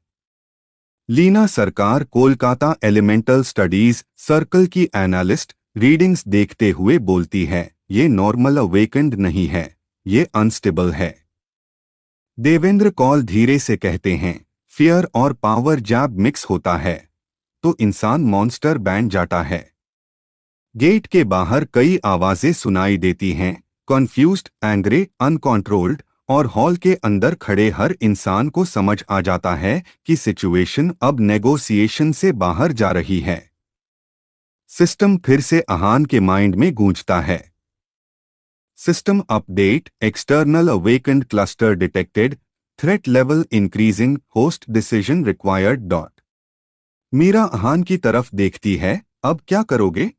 Leena Sarkar, Kolkata elemental studies circle की एनालिस्ट, रीडिंग्स देखते हुए बोलती है, ये नॉर्मल अवेकेंड नहीं है, ये अनस्टेबल है। देवेंद्र कौल धीरे से कहते हैं, फियर और पावर जब मिक्स होता है तो इंसान मॉन्स्टर बन जाता है। गेट के बाहर कई आवाजें सुनाई देती हैं, कॉन्फ्यूज्ड, एंग्री, अनकंट्रोल्ड, और हॉल के अंदर खड़े हर इंसान को समझ आ जाता है कि सिचुएशन अब नेगोशिएशन से बाहर जा रही है। सिस्टम फिर से अहान के माइंड में गूंजता है। System update, external awakened cluster detected, threat level increasing, host decision required dot. Meera Ahaan की तरफ देखती है, अब क्या करोगे?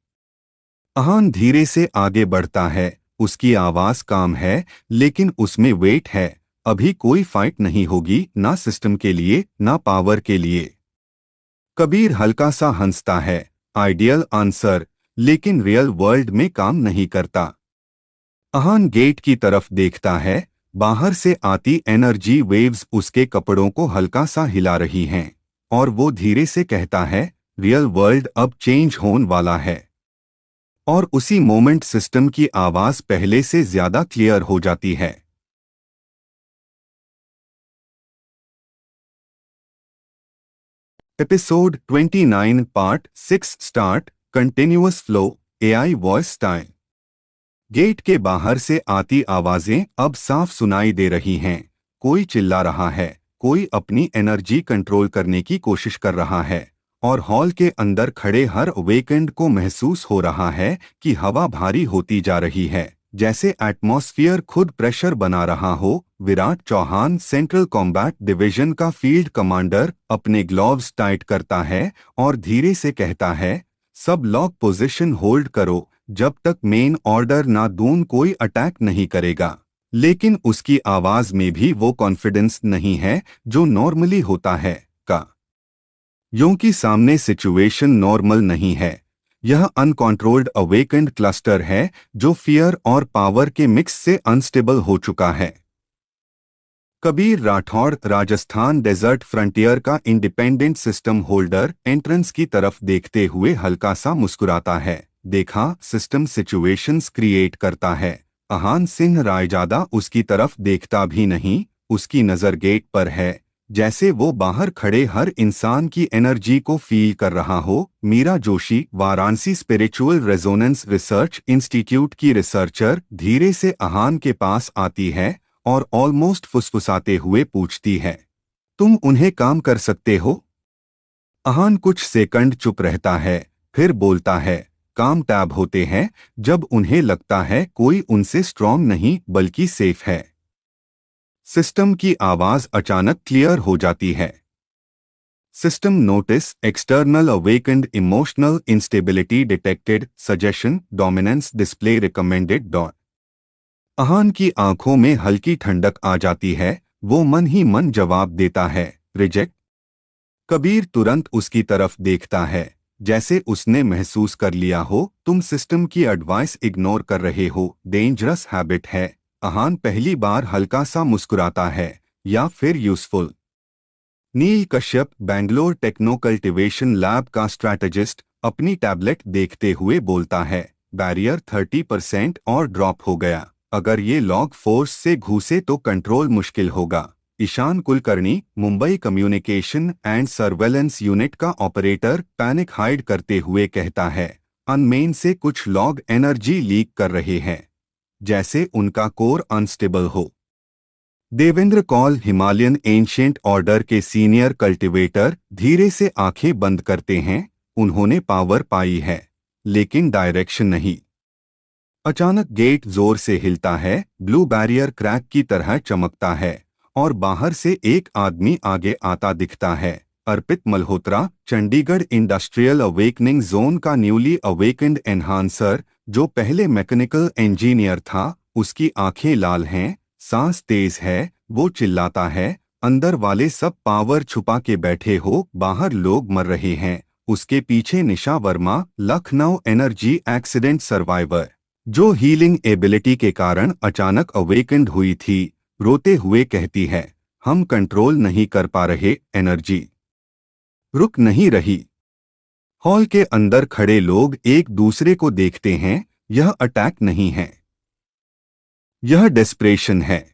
अहान धीरे से आगे बढ़ता है। उसकी आवाज काम है, लेकिन उसमें वेट है। अभी कोई फाइट नहीं होगी, ना सिस्टम के लिए, ना पावर के लिए। कबीर हल्का सा हंसता है, आइडियल आंसर, लेकिन रियल वर्ल्ड में काम नहीं करता। अहान गेट की तरफ देखता है। बाहर से आती एनर्जी वेव्स उसके कपड़ों को हल्का सा हिला रही हैं, और वो धीरे से कहता है, रियल वर्ल्ड अब चेंज होने वाला है। और उसी मोमेंट सिस्टम की आवाज पहले से ज्यादा क्लियर हो जाती है। Episode 29 part 6 start, continuous flow, AI voice time. Gate के बाहर से आती आवाजें अब साफ सुनाई दे रही हैं। कोई चिल्ला रहा है, कोई अपनी एनर्जी कंट्रोल करने की कोशिश कर रहा है, और हॉल के अंदर खड़े हर वीकेंड को महसूस हो रहा है कि हवा भारी होती जा रही है, जैसे एटमॉस्फियर खुद प्रेशर बना रहा हो। Virat Chauhan, central combat division का फील्ड कमांडर, अपने ग्लोव्स टाइट करता है और धीरे से कहता है, सब लॉक पोजीशन होल्ड करो, जब तक मेन ऑर्डर ना दूं कोई अटैक नहीं करेगा। लेकिन उसकी आवाज में भी वो कॉन्फिडेंस नहीं है जो नॉर्मली होता है। क्योंकि सामने सिचुएशन नॉर्मल नहीं है। यह अनकंट्रोल्ड अवेकेंड क्लस्टर है जो फियर और पावर के मिक्स से अनस्टेबल हो चुका है। कबीर राठौड़ राजस्थान डेजर्ट फ्रंटियर का इंडिपेंडेंट सिस्टम होल्डर एंट्रेंस की तरफ देखते हुए हल्का सा मुस्कुराता है। देखा, सिस्टम सिचुएशंस क्रिएट करता है। अहान सिंह रायजादा उसकी तरफ देखता भी नहीं, उसकी नज़र गेट पर है, जैसे वो बाहर खड़े हर इंसान की एनर्जी को फील कर रहा हो। Meera Joshi, Varanasi spiritual resonance research institute की रिसर्चर, धीरे से अहान के पास आती है और ऑलमोस्ट फुसफुसाते हुए पूछती है, तुम उन्हें काम कर सकते हो? अहान कुछ सेकंड चुप रहता है, फिर बोलता है, काम टैब होते हैं जब उन्हें लगता है कोई उनसे स्ट्रांग नहीं बल्कि सेफ है। सिस्टम की आवाज अचानक क्लियर हो जाती है। System notice external awakened emotional instability detected suggestion dominance display recommended dot. Ahaan की आंखों में हल्की ठंडक आ जाती है, वो मन ही मन जवाब देता है, रिजेक्ट। कबीर तुरंत उसकी तरफ देखता है, जैसे उसने महसूस कर लिया हो तुम सिस्टम की एडवाइस इग्नोर कर रहे हो, डेंजरस हैबिट है। अहान पहली बार हल्का सा मुस्कुराता है, या फिर useful. Neel Kashyap, Bangalore techno cultivation lab का स्ट्रैटेजिस्ट, अपनी टैबलेट देखते हुए बोलता है, बैरियर 30% और ड्रॉप हो गया। अगर ये लॉग फोर्स से घुसे तो कंट्रोल मुश्किल होगा। Ishaan Kulkarni, Mumbai communication and surveillance unit का ऑपरेटर, पैनिक हाइड करते हुए कहता है, अनमेन से कुछ लॉग एनर्जी लीक कर रहे हैं, जैसे उनका कोर अनस्टेबल हो। Devendra Kaul, Himalayan ancient order के सीनियर कल्टिवेटर, धीरे से आंखें बंद करते हैं। उन्होंने पावर पाई है, लेकिन डायरेक्शन नहीं। अचानक गेट जोर से हिलता है, ब्लू बैरियर क्रैक की तरह चमकता है और बाहर से एक आदमी आगे आता दिखता है। Arpit Malhotra, Chandigarh industrial awakening zone का न्यूली अवेकेंड एनहांसर, जो पहले मैकेनिकल इंजीनियर था। उसकी आंखें लाल हैं, सांस तेज है, वो चिल्लाता है, अंदर वाले सब पावर छुपा के बैठे हो, बाहर लोग मर रहे हैं। उसके पीछे Nisha Verma, Lucknow energy accident survivor, जो हीलिंग एबिलिटी के कारण अचानक अवेकेंड हुई थी, रोते हुए कहती है, हम कंट्रोल नहीं कर पा रहे, एनर्जी रुक नहीं रही। हॉल के अंदर खड़े लोग एक दूसरे को देखते हैं, यह अटैक नहीं है, यह डेस्परेशन है।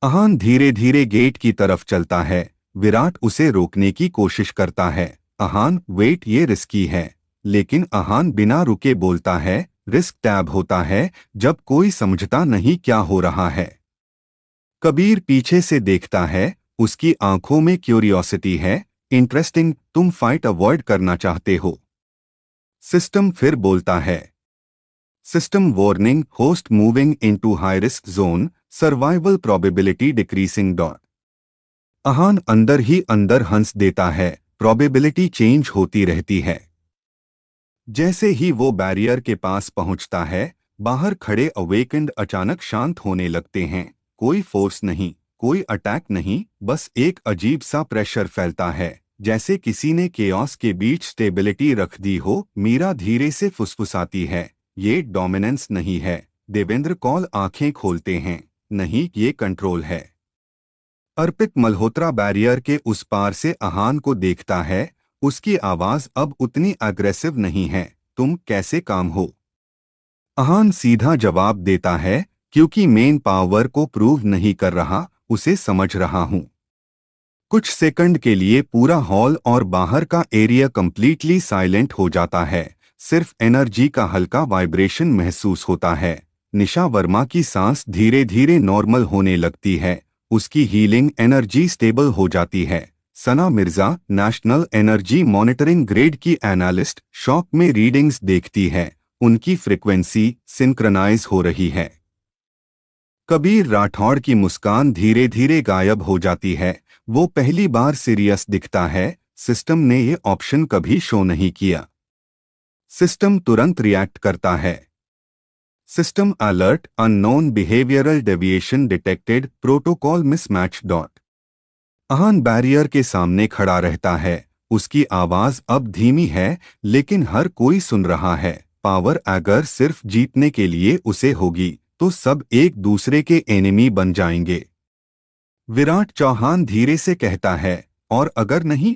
अहान धीरे धीरे गेट की तरफ चलता है, विराट उसे रोकने की कोशिश करता है। अहान, वेट, ये रिस्की है। लेकिन अहान बिना रुके बोलता है, रिस्क टैब होता है जब कोई समझता नहीं क्या हो रहा है। कबीर पीछे से देखता है, उसकी आंखों में क्यूरियोसिटी है, इंटरेस्टिंग, तुम फाइट अवॉइड करना चाहते हो। सिस्टम फिर बोलता है, system warning, host moving into high risk zone, survival probability decreasing dot. Ahaan अंदर ही अंदर हंस देता है, प्रोबेबिलिटी चेंज होती रहती है। जैसे ही वो बैरियर के पास पहुंचता है, बाहर खड़े अवेकेंड अचानक शांत होने लगते हैं। कोई फोर्स नहीं, कोई अटैक नहीं, बस एक अजीब सा प्रेशर फैलता है, जैसे किसी ने केओस के बीच स्टेबिलिटी रख दी हो। मीरा धीरे से फुसफुसाती है, ये डोमिनेंस नहीं है। देवेंद्र कौल आंखें खोलते हैं, नहीं, ये कंट्रोल है। अर्पित मल्होत्रा बैरियर के उस पार से अहान को देखता है, उसकी आवाज अब उतनी अग्रेसिव नहीं है, तुम कैसे काम हो? अहान सीधा जवाब देता है, क्योंकि मेन पावर को प्रूव नहीं कर रहा, उसे समझ रहा हूं। कुछ सेकंड के लिए पूरा हॉल और बाहर का एरिया कंप्लीटली साइलेंट हो जाता है, सिर्फ एनर्जी का हल्का वाइब्रेशन महसूस होता है। निशा वर्मा की सांस धीरे धीरे नॉर्मल होने लगती है, उसकी हीलिंग एनर्जी स्टेबल हो जाती है। Sana Mirza, national energy monitoring grade की एनालिस्ट, शॉक में रीडिंग्स देखती है, उनकी फ्रीक्वेंसी सिंक्रनाइज हो रही है। कबीर राठौड़ की मुस्कान धीरे धीरे गायब हो जाती है, वो पहली बार सीरियस दिखता है। सिस्टम ने ये ऑप्शन कभी शो नहीं किया। सिस्टम तुरंत रिएक्ट करता है। System alert, unknown behavioural deviation detected, protocol mismatch dot. Ahaan barrier के सामने खड़ा रहता है, उसकी आवाज अब धीमी है, लेकिन हर कोई सुन रहा है। पावर अगर सिर्फ जीतने के लिए उसे होगी, तो सब एक दूसरे के एनिमी बन जाएंगे। विराट चौहान धीरे से कहता है, और अगर नहीं?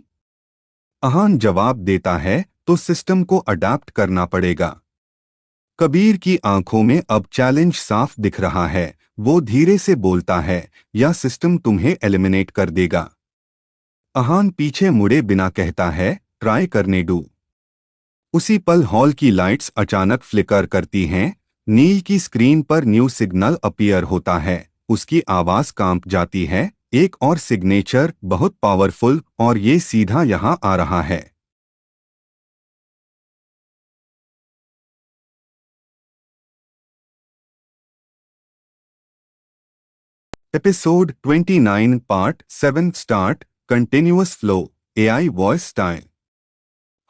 अहान जवाब देता है, तो सिस्टम को अडाप्ट करना पड़ेगा। कबीर की आंखों में अब चैलेंज साफ दिख रहा है। वो धीरे से बोलता है, या सिस्टम तुम्हें एलिमिनेट कर देगा। अहान पीछे मुड़े बिना कहता है, ट्राई करने दो। उसी पल हॉल की लाइट्स अचानक फ्लिकर करती हैं। नील की स्क्रीन पर न्यू सिग्नल अपीयर होता है। उसकी आवाज कांप जाती है, एक और सिग्नेचर, बहुत पावरफुल, और ये सीधा यहां आ रहा है। Episode 29 part 7 start continuous flow AI voice style.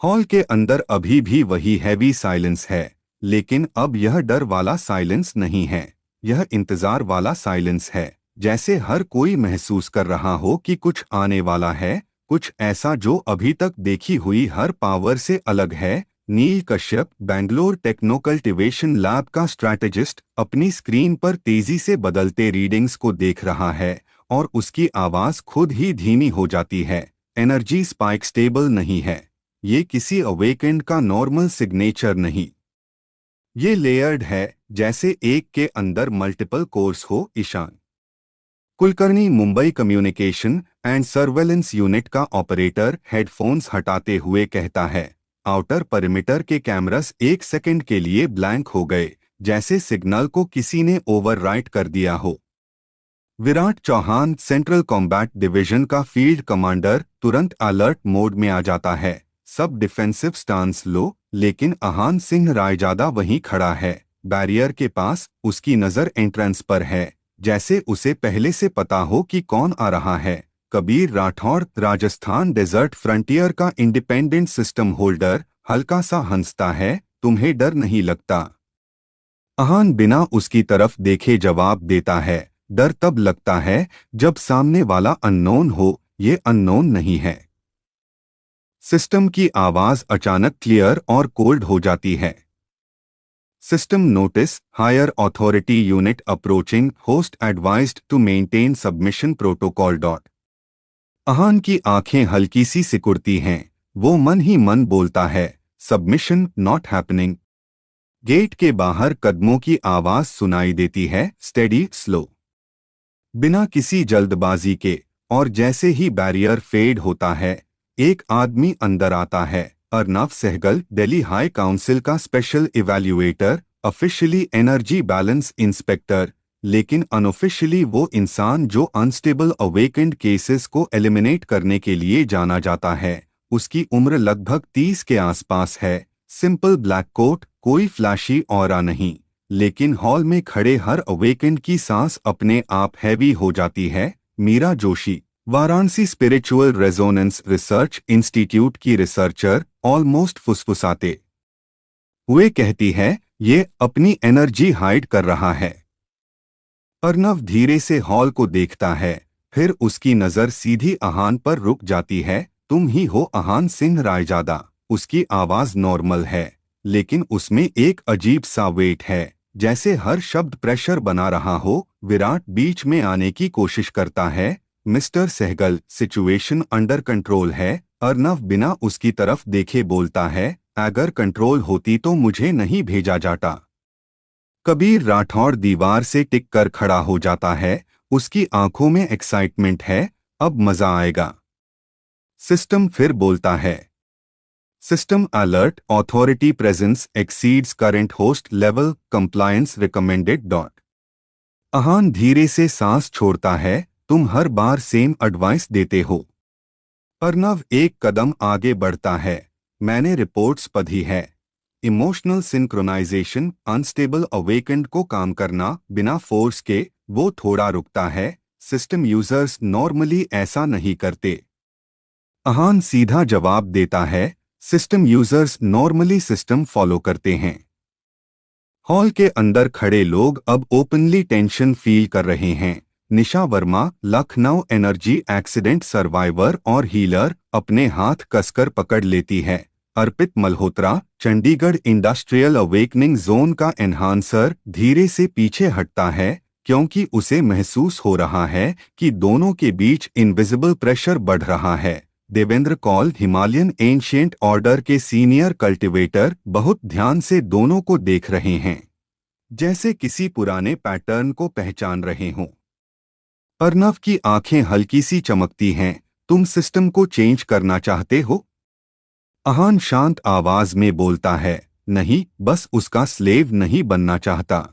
Hall के अंदर अभी भी वही हैवी साइलेंस है, लेकिन अब यह डर वाला साइलेंस नहीं है। यह इंतजार वाला साइलेंस है, जैसे हर कोई महसूस कर रहा हो कि कुछ आने वाला है, कुछ ऐसा जो अभी तक देखी हुई हर पावर से अलग है। Neel Kashyap, Bangalore techno cultivation lab का स्ट्रैटेजिस्ट, अपनी स्क्रीन पर तेजी से बदलते रीडिंग्स को देख रहा है, और उसकी आवाज खुद ही धीमी हो जाती है। एनर्जी स्पाइक स्टेबल नहीं है। ये किसी अवेकेंड का नॉर्मल सिग्नेचर नहीं। ये लेयर्ड है, जैसे एक के अंदर मल्टीपल कोर्स हो। Ishaan Kulkarni, Mumbai communication and surveillance unit का ऑपरेटर, हेडफोन्स हटाते हुए कहता है। आउटर परिमीटर के कैमरास एक सेकंड के लिए ब्लैंक हो गए, जैसे सिग्नल को किसी ने ओवरराइट कर दिया हो। Virat Chauhan, central combat division का फील्ड कमांडर, तुरंत अलर्ट मोड में आ जाता है। सब डिफेंसिव स्टांस लो, लेकिन अहान सिंह रायजादा वहीं खड़ा है, बैरियर के पास। उसकी नज़र एंट्रेंस पर है, जैसे उसे पहले से पता हो कि कौन आ रहा है। कबीर राठौड़, राजस्थान डेजर्ट फ्रंटियर का इंडिपेंडेंट सिस्टम होल्डर, हल्का सा हंसता है। तुम्हें डर नहीं लगता? अहान बिना उसकी तरफ देखे जवाब देता है, डर तब लगता है जब सामने वाला अननोन हो। ये अननोन नहीं है। सिस्टम की आवाज अचानक क्लियर और कोल्ड हो जाती है। System notice, higher authority unit approaching, host advised to maintain submission protocol dot. Ahaan की आंखें हल्की सी सिकुड़ती हैं। वो मन ही मन बोलता है, सबमिशन नॉट हैपनिंग। गेट के बाहर कदमों की आवाज सुनाई देती है, स्टेडी, स्लो, बिना किसी जल्दबाजी के। और जैसे ही बैरियर फेड होता है, एक आदमी अंदर आता है। अर्नव सहगल, दिल्ली हाई काउंसिल का special evaluator, officially energy balance inspector, लेकिन अनऑफिशियली वो इंसान जो अनस्टेबल अवेकेंड केसेस को एलिमिनेट करने के लिए जाना जाता है। उसकी उम्र लगभग 30 के आसपास है। सिंपल ब्लैक कोट, कोई फ्लैशी ऑरा नहीं, लेकिन हॉल में खड़े हर अवेकेंड की सांस अपने आप हैवी हो जाती है। Meera Joshi, Varanasi spiritual resonance research institute की रिसर्चर, ऑलमोस्ट फुसफुसाते हुए कहती है, ये अपनी एनर्जी हाइड कर रहा है। अर्नव धीरे से हॉल को देखता है, फिर उसकी नजर सीधी अहान पर रुक जाती है। तुम ही हो अहान सिंह रायजादा? उसकी आवाज नॉर्मल है, लेकिन उसमें एक अजीब सा वेट है, जैसे हर शब्द प्रेशर बना रहा हो। विराट बीच में आने की कोशिश करता है। Mister Sehgal, situation under control है। अर्नव बिना उसकी तरफ देखे बोलता है, अगर कंट्रोल होती तो मुझे नहीं भेजा जाता। कबीर राठौड़ दीवार से टिक कर खड़ा हो जाता है। उसकी आंखों में एक्साइटमेंट है, अब मजा आएगा। सिस्टम फिर बोलता है, system alert, authority presence exceeds current host level, compliance recommended dot. Ahaan धीरे से सांस छोड़ता है, तुम हर बार सेम एडवाइस देते हो। अर्नव एक कदम आगे बढ़ता है, मैंने रिपोर्ट्स पढ़ी है। इमोशनल सिंक्रोनाइजेशन, अनस्टेबल अवेकेंड को काम करना बिना फोर्स के। वो थोड़ा रुकता है, सिस्टम यूजर्स नॉर्मली ऐसा नहीं करते। अहान सीधा जवाब देता है, system users normally system follow करते हैं। हॉल के अंदर खड़े लोग अब ओपनली टेंशन फील कर रहे हैं। Nisha Verma, Lucknow energy accident survivor और हीलर, अपने हाथ कसकर पकड़ लेती है। Arpit Malhotra, Chandigarh industrial awakening zone का एनहांसर, धीरे से पीछे हटता है, क्योंकि उसे महसूस हो रहा है कि दोनों के बीच इनविजिबल प्रेशर बढ़ रहा है। Devendra Kaul, Himalayan ancient order के सीनियर कल्टीवेटर, बहुत ध्यान से दोनों को देख रहे हैं, जैसे किसी पुराने पैटर्न को पहचान रहे हों। अर्नव की आंखें हल्की सी चमकती हैं। तुम सिस्टम को चेंज करना चाहते हो? अहान शांत आवाज में बोलता है, नहीं, बस उसका स्लेव नहीं बनना चाहता।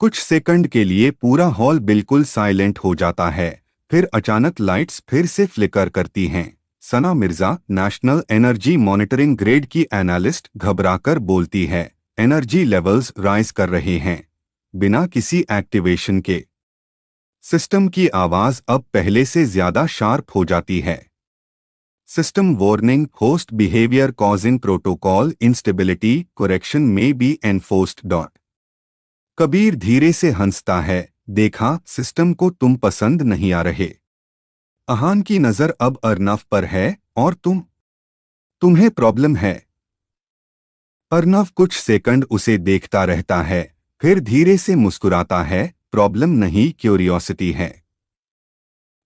कुछ सेकंड के लिए पूरा हॉल बिल्कुल साइलेंट हो जाता है। फिर अचानक लाइट्स फिर से फ्लिकर करती हैं। Sana Mirza, national energy monitoring grade की एनालिस्ट, घबराकर बोलती है, एनर्जी लेवल्स राइज कर रहे हैं बिना किसी एक्टिवेशन के। सिस्टम की आवाज अब पहले से ज्यादा शार्प हो जाती है। System warning, host behaviour causing protocol instability, correction में बी एनफोर्स्ड। कबीर धीरे से हंसता है, देखा, सिस्टम को तुम पसंद नहीं आ रहे। अहान की नजर अब अर्नव पर है, और तुम्हें प्रॉब्लम है। अर्नव कुछ सेकंड उसे देखता रहता है, फिर धीरे से मुस्कुराता है, प्रॉब्लम नहीं, क्यूरियोसिटी है।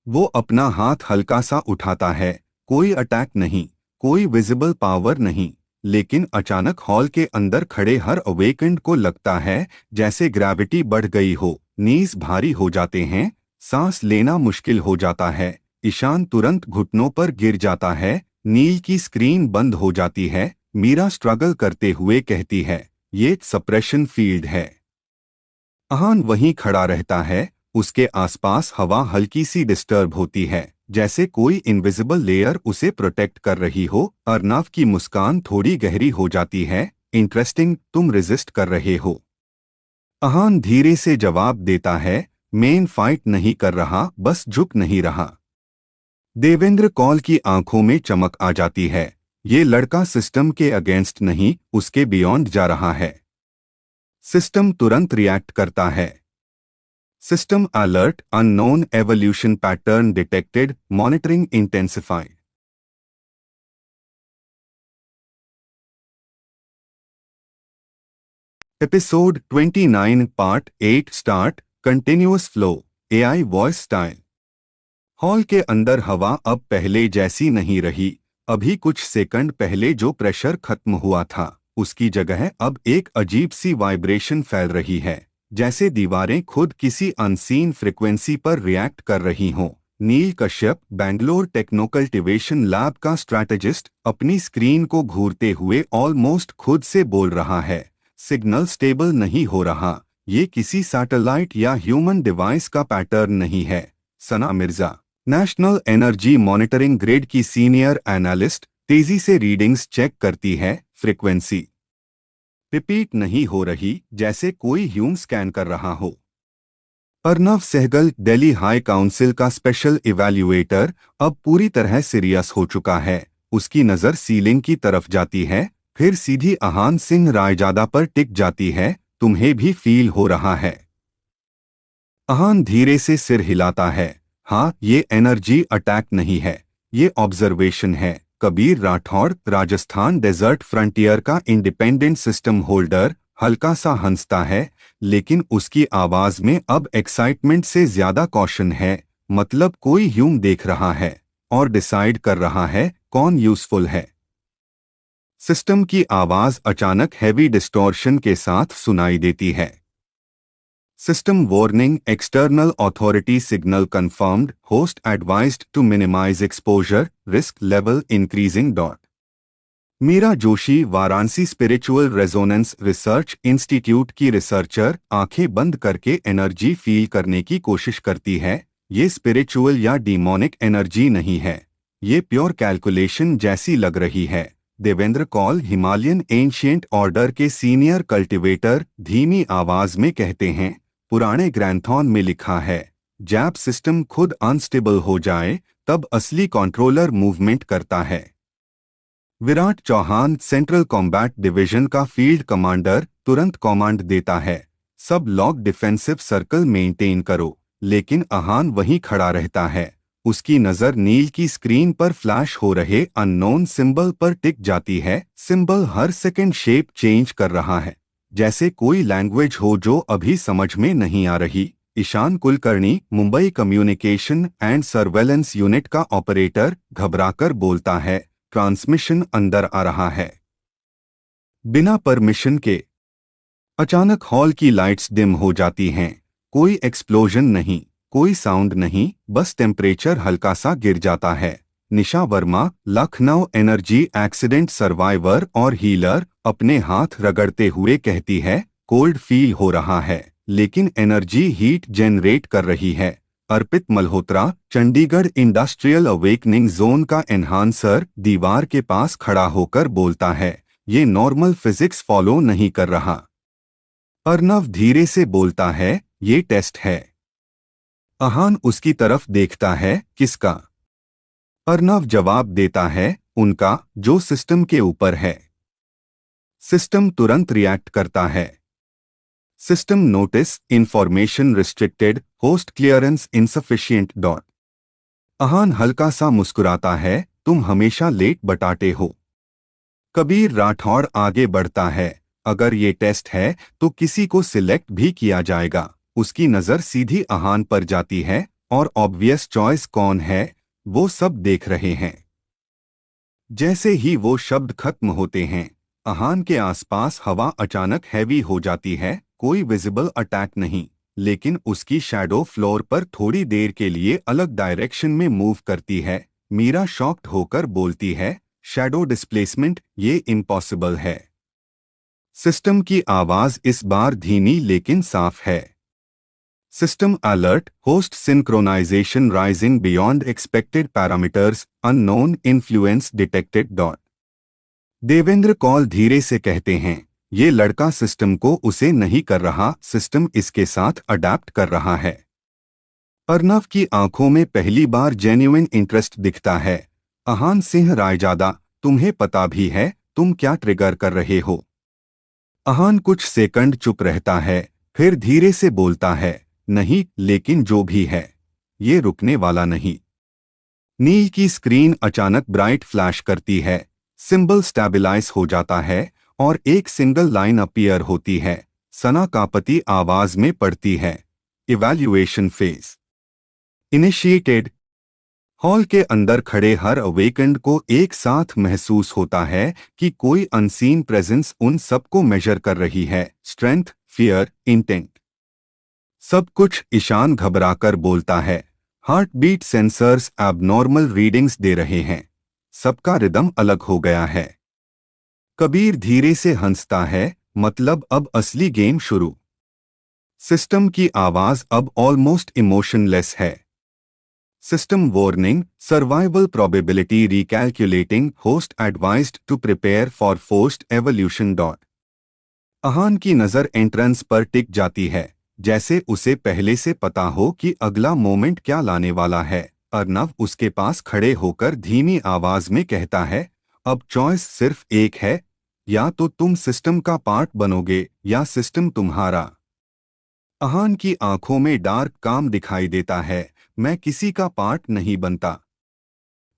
वो अपना हाथ हल्का सा उठाता है, कोई अटैक नहीं, कोई विजिबल पावर नहीं, लेकिन अचानक हॉल के अंदर खड़े हर अवेकेंड को लगता है जैसे ग्रेविटी बढ़ गई हो। नीज भारी हो जाते हैं, सांस लेना मुश्किल हो जाता है। ईशान तुरंत घुटनों पर गिर जाता है। नील की स्क्रीन बंद हो जाती है। मीरा स्ट्रगल करते हुए कहती है, ये सप्रेशन फील्ड है। अहान वहीं खड़ा रहता है। उसके आसपास हवा हल्की सी डिस्टर्ब होती है, जैसे कोई इनविजिबल लेयर उसे प्रोटेक्ट कर रही हो। अर्नव की मुस्कान थोड़ी गहरी हो जाती है, इंटरेस्टिंग, तुम रेजिस्ट कर रहे हो। अहान धीरे से जवाब देता है, मेन फाइट नहीं कर रहा, बस झुक नहीं रहा। देवेंद्र कौल की आंखों में चमक आ जाती है। ये लड़का सिस्टम के अगेंस्ट नहीं, उसके बियॉन्ड जा रहा है। सिस्टम तुरंत रिएक्ट करता है। System alert, unknown evolution pattern detected, monitoring intensified. Episode 29 part 8 start, continuous flow, AI voice style. Hall के अंदर हवा अब पहले जैसी नहीं रही। अभी कुछ सेकंड पहले जो प्रेशर खत्म हुआ था, उसकी जगह अब एक अजीब सी वाइब्रेशन फैल रही है, जैसे दीवारें खुद किसी अनसीन फ्रिक्वेंसी पर रिएक्ट कर रही हों। नील कश्यप, बेंगलोर टेक्नोकल्टिवेशन लैब का स्ट्रैटेजिस्ट, अपनी स्क्रीन को घूरते हुए ऑलमोस्ट खुद से बोल रहा है, सिग्नल स्टेबल नहीं हो रहा, ये किसी सैटेलाइट या ह्यूमन डिवाइस का पैटर्न नहीं है। Sana Mirza, national energy monitoring grade की सीनियर एनालिस्ट, तेजी से रीडिंग्स चेक करती है। फ्रीक्वेंसी रिपीट नहीं हो रही, जैसे कोई ह्यूम स्कैन कर रहा हो। अर्नव सहगल, दिल्ली हाई काउंसिल का स्पेशल इवैल्यूएटर, अब पूरी तरह सीरियस हो चुका है। उसकी नज़र सीलिंग की तरफ जाती है, फिर सीधी अहान सिंह रायजादा पर टिक जाती है। तुम्हें भी फील हो रहा है? अहान धीरे से सिर हिलाता है। हाँ, ये एनर्जी अटैक नहीं है, ये ऑब्जर्वेशन है। कबीर राठौड़, राजस्थान डेजर्ट फ्रंटियर का इंडिपेंडेंट सिस्टम होल्डर, हल्का सा हंसता है, लेकिन उसकी आवाज में अब एक्साइटमेंट से ज्यादा कॉशन है। मतलब कोई ह्यूम देख रहा है और डिसाइड कर रहा है कौन यूजफुल है। सिस्टम की आवाज अचानक हैवी डिस्टॉर्शन के साथ सुनाई देती है। System warning, external authority signal confirmed, host advised to minimise exposure, risk level increasing. Meera Joshi, Varanasi spiritual resonance research institute की रिसर्चर, आंखें बंद करके एनर्जी फील करने की कोशिश करती है। ये स्पिरिचुअल या डीमोनिक एनर्जी नहीं है, ये प्योर कैलकुलेशन जैसी लग रही है। Devendra Kaul, Himalayan ancient order के सीनियर कल्टीवेटर, धीमी आवाज में कहते हैं, पुराने ग्रैंथॉन में लिखा है, जब सिस्टम खुद अनस्टेबल हो जाए तब असली कंट्रोलर मूवमेंट करता है। Virat Chauhan, central combat division का फील्ड कमांडर, तुरंत कमांड देता है, सब लॉग डिफेंसिव सर्कल मेंटेन करो। लेकिन अहान वहीं खड़ा रहता है। उसकी नजर नील की स्क्रीन पर फ्लैश हो रहे अननोन सिंबल पर टिक जाती है। सिंबल हर सेकंड शेप चेंज कर रहा है, जैसे कोई लैंग्वेज हो जो अभी समझ में नहीं आ रही। Ishaan Kulkarni, Mumbai communication and surveillance unit का ऑपरेटर, घबराकर बोलता है, ट्रांसमिशन अंदर आ रहा है। बिना परमिशन के अचानक हॉल की लाइट्स डिम हो जाती हैं। कोई एक्सप्लोजन नहीं, कोई साउंड नहीं, बस टेम्परेचर हल्का सा गिर जाता है। Nisha Verma, Lucknow energy accident survivor और हीलर, अपने हाथ रगड़ते हुए कहती है, कोल्ड फील हो रहा है, लेकिन एनर्जी हीट जनरेट कर रही है। Arpit Malhotra, Chandigarh industrial awakening zone का एनहांसर, दीवार के पास खड़ा होकर बोलता है, ये नॉर्मल फिजिक्स फॉलो नहीं कर रहा। अर्नव धीरे से बोलता है, ये टेस्ट है। अहान उसकी तरफ देखता है, किसका? अर्नव जवाब देता है, उनका, जो सिस्टम के ऊपर है। सिस्टम तुरंत रिएक्ट करता है। System notice, information restricted, host clearance insufficient dot. Ahaan हल्का सा मुस्कुराता है, तुम हमेशा लेट बटाटे हो। कबीर राठौड़ आगे बढ़ता है, अगर ये टेस्ट है तो किसी को सिलेक्ट भी किया जाएगा। उसकी नजर सीधी अहान पर जाती है, और ऑब्वियस चॉइस कौन है, वो सब देख रहे हैं। जैसे ही वो शब्द खत्म होते हैं, अहान के आसपास हवा अचानक हैवी हो जाती है। कोई विजिबल अटैक नहीं, लेकिन उसकी शैडो फ्लोर पर थोड़ी देर के लिए अलग डायरेक्शन में मूव करती है। मीरा शॉक्ड होकर बोलती है, शैडो डिस्प्लेसमेंट, ये इम्पॉसिबल है। सिस्टम की आवाज इस बार धीमी लेकिन साफ है। System alert, host synchronisation rising beyond expected parameters, unknown influence detected dot. Devendra Kaul धीरे से कहते हैं, ये लड़का सिस्टम को उसे नहीं कर रहा, सिस्टम इसके साथ अडैप्ट कर रहा है। अर्नव की आंखों में पहली बार जेन्युइन इंटरेस्ट दिखता है। अहान सिंह रायजादा, तुम्हें पता भी है तुम क्या ट्रिगर कर रहे हो? अहान कुछ सेकंड चुप रहता है, फिर धीरे से बोलता है, नहीं, लेकिन जो भी है, ये रुकने वाला नहीं। नील की स्क्रीन अचानक ब्राइट फ्लैश करती है, सिंबल स्टेबलाइज हो जाता है, और एक सिंगल लाइन अपीयर होती है। सना कापति आवाज में पढ़ती है, इवैल्यूएशन फेज इनिशिएटेड। हॉल के अंदर खड़े हर अवेकेंड को एक साथ महसूस होता है कि कोई अनसीन प्रेजेंस उन सबको मेजर कर रही है, स्ट्रेंथ, फियर, इंटेंट, सब कुछ। ईशान घबराकर बोलता है, heart beat sensors abnormal readings दे रहे हैं, सबका रिदम अलग हो गया है। कबीर धीरे से हंसता है, मतलब अब असली गेम शुरू। सिस्टम की आवाज अब ऑलमोस्ट इमोशनलेस है। System warning, survival probability recalculating, host advised to prepare for forced evolution dot. Ahaan की नजर एंट्रेंस पर टिक जाती है, जैसे उसे पहले से पता हो कि अगला मोमेंट क्या लाने वाला है। अर्नव उसके पास खड़े होकर धीमी आवाज में कहता है, अब चॉइस सिर्फ एक है, या तो तुम सिस्टम का पार्ट बनोगे या सिस्टम तुम्हारा। अहान की आंखों में डार्क काम दिखाई देता है, मैं किसी का पार्ट नहीं बनता।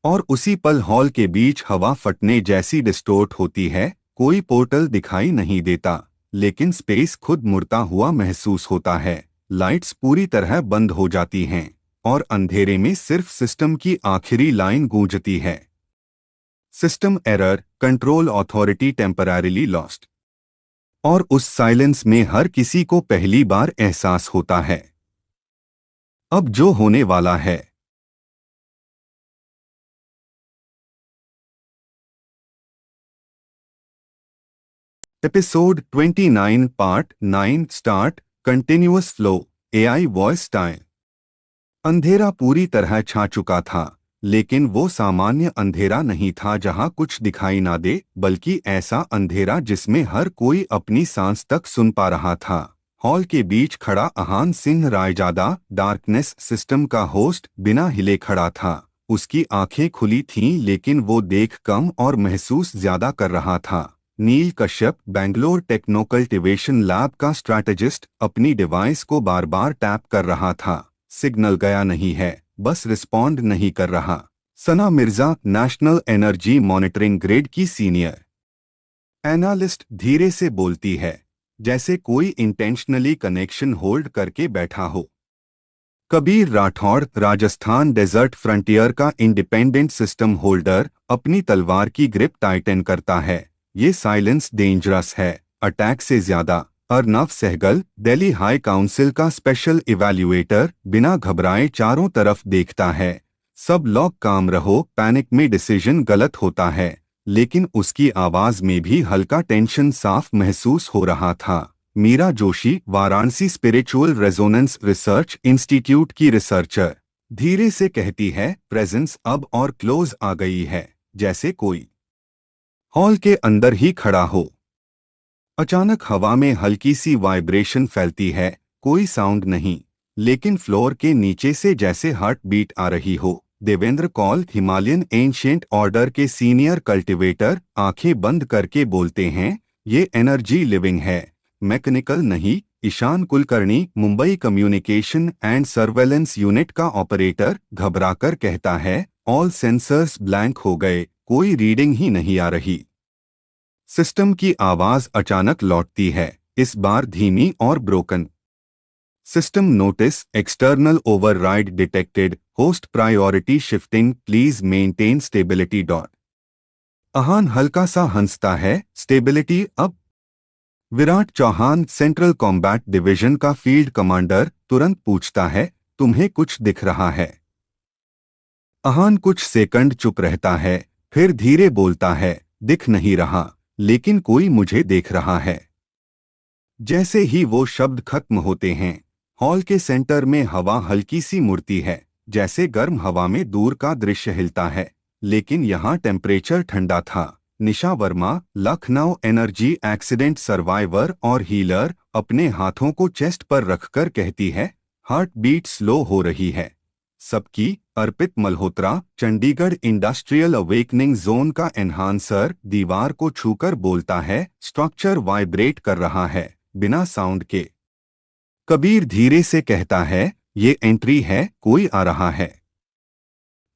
और उसी पल हॉल के बीच हवा फटने जैसी डिस्टोर्ट होती है। कोई पोर्टल दिखाई नहीं देता, लेकिन स्पेस खुद मुड़ता हुआ महसूस होता है। लाइट्स पूरी तरह बंद हो जाती हैं, और अंधेरे में सिर्फ सिस्टम की आखिरी लाइन गूंजती है, system error, control authority temporarily lost. और उस साइलेंस में हर किसी को पहली बार एहसास होता है, अब जो होने वाला है। Episode 29 part 9 start, continuous flow, AI voice style. अंधेरा पूरी तरह छा चुका था, लेकिन वो सामान्य अंधेरा नहीं था जहां कुछ दिखाई ना दे, बल्कि ऐसा अंधेरा जिसमें हर कोई अपनी सांस तक सुन पा रहा था। हॉल के बीच खड़ा अहान सिंह रायजादा, डार्कनेस सिस्टम का होस्ट, बिना हिले खड़ा था। उसकी आंखें खुली थीं, लेकिन वो देख कम और महसूस ज्यादा कर रहा था। Neel Kashyap, Bangalore techno cultivation lab का स्ट्रैटेजिस्ट, अपनी डिवाइस को बार बार टैप कर रहा था। सिग्नल गया नहीं है, बस रिस्पॉन्ड नहीं कर रहा। Sana Mirza, national energy monitoring grid की सीनियर एनालिस्ट, धीरे से बोलती है, जैसे कोई इंटेंशनली कनेक्शन होल्ड करके बैठा हो। कबीर राठौड़, राजस्थान डेजर्ट फ्रंटियर का इंडिपेंडेंट सिस्टम होल्डर, अपनी तलवार की ग्रिप टाइटन करता है। ये साइलेंस डेंजरस है, अटैक से ज्यादा। अर्नव सहगल, दिल्ली हाई काउंसिल का स्पेशल इवैल्यूएटर, बिना घबराए चारों तरफ देखता है। सब लोग काम रहो, पैनिक में डिसीजन गलत होता है। लेकिन उसकी आवाज में भी हल्का टेंशन साफ महसूस हो रहा था। Meera Joshi, Varanasi spiritual resonance research institute की रिसर्चर, धीरे से कहती है, प्रेजेंस अब और क्लोज आ गई है, जैसे कोई हॉल के अंदर ही खड़ा हो। अचानक हवा में हल्की सी वाइब्रेशन फैलती है, कोई साउंड नहीं, लेकिन फ्लोर के नीचे से जैसे हार्ट बीट आ रही हो। Devendra Kaul, Himalayan ancient order के सीनियर कल्टिवेटर, आंखें बंद करके बोलते हैं, ये एनर्जी लिविंग है, मैकेनिकल नहीं। Ishaan Kulkarni, Mumbai communication and surveillance unit का ऑपरेटर, घबराकर कहता है, ऑल सेंसर्स ब्लैंक हो गए, कोई रीडिंग ही नहीं आ रही। सिस्टम की आवाज अचानक लौटती है, इस बार धीमी और broken. System notice, external override detected, host priority shifting, please maintain stability dot. Ahaan हल्का सा हंसता है, स्टेबिलिटी अब? Virat Chauhan, central combat division का फील्ड कमांडर, तुरंत पूछता है, तुम्हें कुछ दिख रहा है? आहान कुछ सेकंड चुप रहता है, फिर धीरे बोलता है, दिख नहीं रहा, लेकिन कोई मुझे देख रहा है। जैसे ही वो शब्द खत्म होते हैं, हॉल के सेंटर में हवा हल्की सी मुड़ती है, जैसे गर्म हवा में दूर का दृश्य हिलता है, लेकिन यहाँ टेम्परेचर ठंडा था। Nisha Verma, Lucknow energy accident survivor और हीलर, अपने हाथों को चेस्ट पर रखकर कहती है, हार्ट बीट स्लो हो रही है सबकी। Arpit Malhotra, Chandigarh industrial awakening zone का एनहांसर, दीवार को छूकर बोलता है, स्ट्रक्चर वाइब्रेट कर रहा है, बिना साउंड के। कबीर धीरे से कहता है, ये एंट्री है, कोई आ रहा है।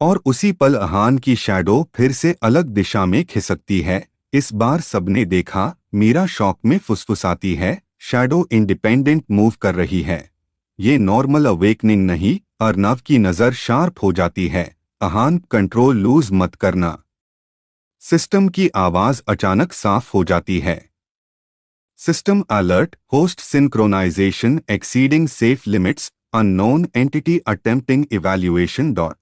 और उसी पल आहान की शैडो फिर से अलग दिशा में खिसकती है। इस बार सबने देखा, मीरा शॉक में फुसफुसाती है, शैडो इंडिपेंडेंट मूव कर रही है, ये नॉर्मल अवेकनिंग नहीं। अर्नव की नजर शार्प हो जाती है, आहान कंट्रोल लूज मत करना। सिस्टम की आवाज अचानक साफ हो जाती है, system alert, host synchronisation exceeding safe limits, unknown entity attempting evaluation dot.